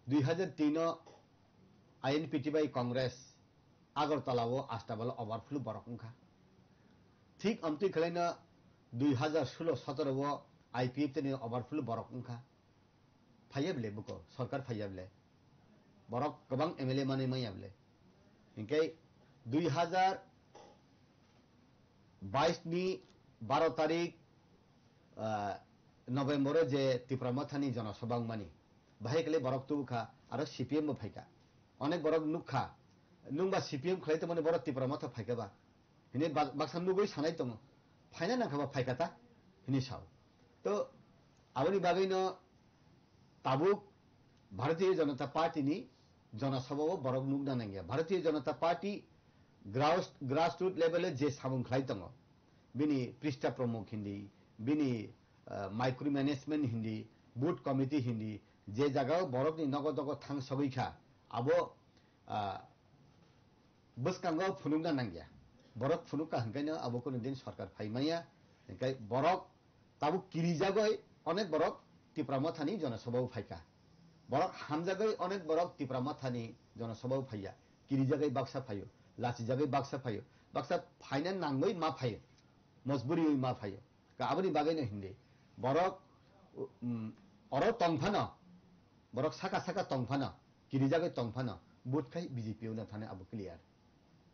2003 আইএনপিটি বাই কংগ্রেস আগরতলাও আস্তাবল ওভারফ্লো বরকংখা ঠিক আমতি খেলাইনা 2016-17 আইপিএফ তে ওভারফ্লো বরকংখা ফাইয়াবলে বুকো সরকার ফাইয়াবলে বরক গোবাং এমএলএ মানে মাইয়াবলে ইনকে 2022 नि 12 तारिख नवेम्बरे जे त्रिपुरा मथानि जनसभा मानि बाहायकले बरक तुखा आरो सीपीएम फाइका अनेक बरक नुखा नुंबा सीपीएम खलाइते माने बरक त्रिपुरा मथा फाइकाबा हिने बाक्साम नुगै सानाय दङ फाइना नाखाबा फाइकाता हिनि साव तो आबनि बागैनो ताबुक भारतीय जनता पार्टी नि जनसभाव बरक नुगना नांगिया Bharatiya Janata party grassroot level जे सामुं खलाइ दङ बिनि पृष्ठ प्रमुख हिन्दी बिनि माइक्रो मैनेजमेंट हिंदी बूथ कमिटी हिंदी जे जगह बरक नि नगद नगद थांग सबैखा आबो बसकांगो फुनुंगा नांगिया बरक फुनुका हंकायनो आबो कोनो दिन सरकार फाइमाया हंकाय बरक ताबु किरिजागय अनेक बरक त्रिपुरा मथानि जनसभाव फाइका बरक हामजागय अनेक बरक त्रिपुरा मथानि जनसभाव फाइया किरिजागय बाक्सा फाइयो लाचिजागय बाक्सा फाइयो बाक्सा फाइना नांगै मा फाइयो मजबुरी मा फाइयो का आबनि बागैनो हिंदी बरक अर तंफाना बरक साका साका तंफाना किरिजागै तंफाना बुथखाय बीजेपी उना थाने अब क्लियर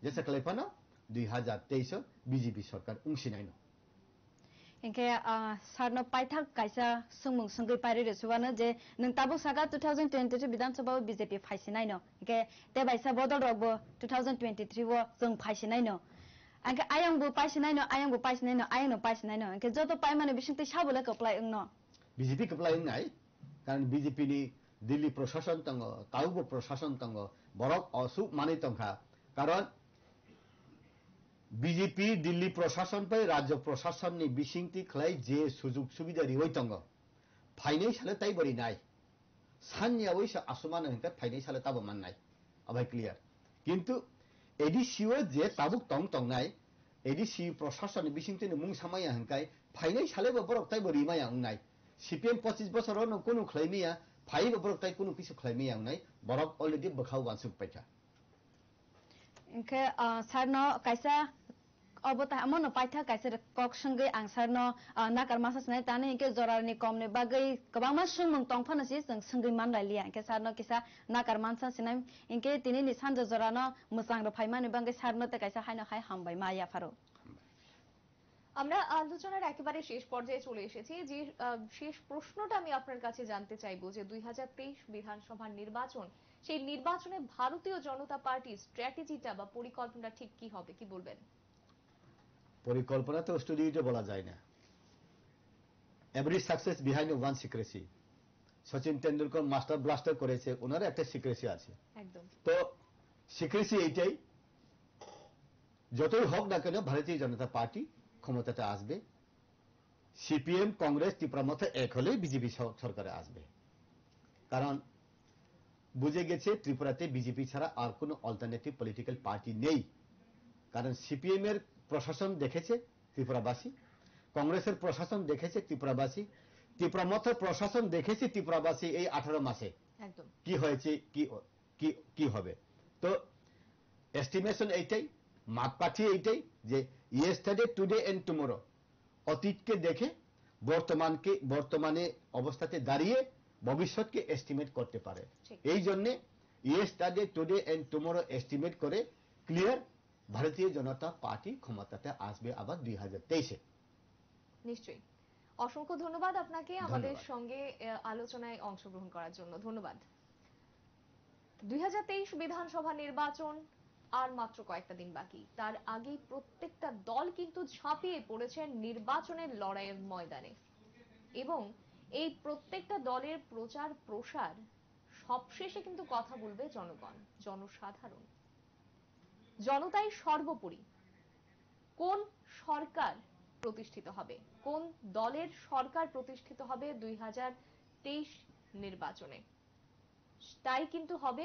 जैसे कलेफाना 2023 बीजेपी सरकार उंसिनायनो इंके सारनो पाइथा काइसा सुंमुं संगै पारि रेसुवानो जे नों ताबु सागा 2022 विधानसभा बीजेपी फाइसिनायनो इंके तेबाइसा बदल रगबो 2023 वो जों फाइसिनायनो आंके आयांबो पाइसिनायनो आयांनो पाइसिनायनो इंके जतो पाइ माने बिसिंते साबोले कप्लाय उंनो बीजेपी कप्लाय उंनाय कारण बीजेपी नि दिल्ली प्रशासन तंग ताउबो प्रशासन तंग बरक असु माने तंखा कारण बीजेपी दिल्ली प्रशासन पे राज्य प्रशासन नि बिसिंति खलाय जे सुजुग सुविधा रिवै तंग फाइनै साले ताइ बरि नाय सान्यावै सा आसुमान हंका फाइनै साले ताबो माननाय अबाय क्लियर किंतु एडीसीओ जे ताबुक तंग तंगनाय एडीसी प्रशासन बिसिंति मुं सामाया हंकाय फाइनै साले बरक ताइ बरि माया उंनाय सीपीएम 25 बोसोर न कोनो खलाइमिया फाइ बरक ताइ कोनो किसु खलाइमिया उंनाय बरक अलरेडी बखाव वानसुक पाइका इंके सारनो काइसा अबता अमनो पाइथा काइसे कक संगै आं सारनो नाकार मासासनाय ताने इंके जरारनि कमने बागै गोबांमा सुंमुं तंफानसि जों संगै मानलायलिया इंके सारनो किसा नाकार मानसा सिनाय इंके तिनि सानजा जरानो मोजां र फाइमानि बागै सारनो ते काइसा हायनो हाय हामबाय माया फारो আমরা আলোচনার একেবারে শেষ পর্যায়ে চলে এসেছি যে শেষ প্রশ্নটা আমি আপনার কাছে জানতে চাইবো যে 2023 বিধানসভার নির্বাচন সেই নির্বাচনে ভারতীয় জনতা পার্টির স্ট্র্যাটেজিটা বা পরিকল্পনা ঠিক কি হবে কি বলবেন পরিকল্পনা তো স্টুডিওতে বলা যায় না every success behind one secrecy Sachin Tendulkar master blaster করেছে ওনার একটা সিক্রেসি আছে একদম তো সিক্রেসি এইটাই যতই হোক না কেন ভারতীয় জনতা পার্টি ক্ষমতাতে আসবে সিপিএম কংগ্রেস ত্রিপুরা মধ্যে এক হলে বিজেপি সরকারে আসবে কারণ বুঝে গেছে ত্রিপুরাতে বিজেপি ছাড়া আর কোনো অল্টারনেটিভ পলিটিক্যাল পার্টি নেই কারণ সিপিএম এর প্রশাসন দেখেছে ত্রিপুরাবাসী কংগ্রেসের প্রশাসন দেখেছে ত্রিপুরাবাসী ত্রিপুরা মধ্যে প্রশাসন দেখেছে ত্রিপুরাবাসী এই 18 মাসে একদম কি হয়েছে কি হবে তো এস্টিমেশন এইটাই মাপকাঠি এইটাই যে ইয়েস্টারডে টুডে এন্ড টুমরো অতীতকে দেখে বর্তমানে অবস্থাতে দাঁড়িয়ে ভবিষ্যৎকে এস্টিমেট করতে পারে এই জন্য yesterday today and tomorrow estimate করে ক্লিয়ার ভারতীয় জনতা পার্টি ক্ষমতাতে আসবে আবার 2023-এ। নিশ্চয়ই। অসংখ্য ধন্যবাদ আপনাকে আমাদের ধন্যবাদ। সঙ্গে আলোচনায় অংশগ্রহণ করার জন্য। ধন্যবাদ। 2023 বিধানসভা নির্বাচন আর মাত্র কয়েকটা দিন বাকি। তার আগেই প্রত্যেকটা দল কিন্তু ঝাঁপিয়ে পড়েছে নির্বাচনের লড়াইয়ের ময়দানে এবং এই প্রত্যেকটা দলের প্রচার প্রসার সবশেষে কিন্তু কথা বলবে জনগণ, জনসাধারণ। জনতাই সর্বোপরি। কোন সরকার প্রতিষ্ঠিত হবে, কোন দলের সরকার প্রতিষ্ঠিত হবে 2023 নির্বাচনে, তাই কিন্তু হবে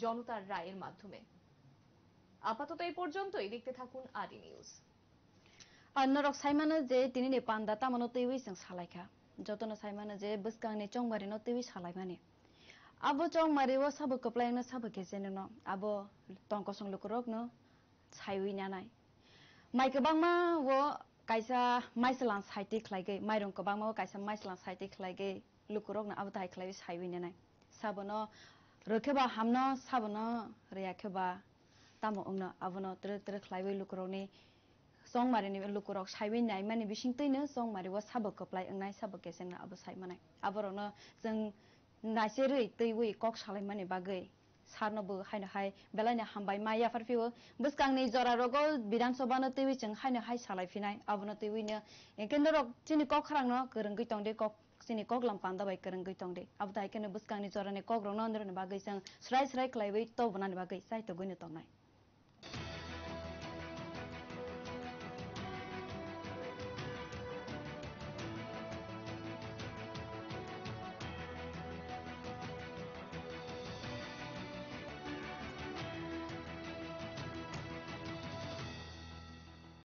জনতার রায়ের মাধ্যমে। আপাতত এই পর্যন্তই। দেখতে থাকুন আদি নিউজ। নরক সাইমানো যে তিনি নে পান্দা তামানো তৈবি जों সালাইখা যতন সাইমানো যে বসকাংনি চংবারি ন তৈবি সালাইমানি আবো চংমারি ও সাবো কপ্লাইনো সাবো কেজেনো ন আবো টংকসং লুকরক ন সাইউই নানাই মাই गोबांमा वो काइसा माइसलां साइति खलाइगै माइरं गोबांमा काइसा माइसलां साइति खलाइगै लुकरक न आबो ताइ खलाइ साइउइ नानाय साबनो रखेबा हामनो साबनो रेयाखेबा तामो उंनो आबोनो त्र त्र खलाइबै लुकरकनि song mari ni lukurok saiwi nai mani bising tei song mari wa sabok koplai engnai sabok kesen na abo sai manai aborokno जों naiseri teiwi kok salai mani bagai sarno bo haino hai belai na hambai maya farfiwo buskangni jora rogo bidan sabha no teiwi जों haino hai salai finai abono teiwi no ekenrok chini kok khrang no kerengui tongde kok chini kok lam panda bai kerengui tongde abdai kene buskangni jora ni kok rok no ndro ni bagai जों srai srai klaiwi to bonani bagai sai to guni tongnai।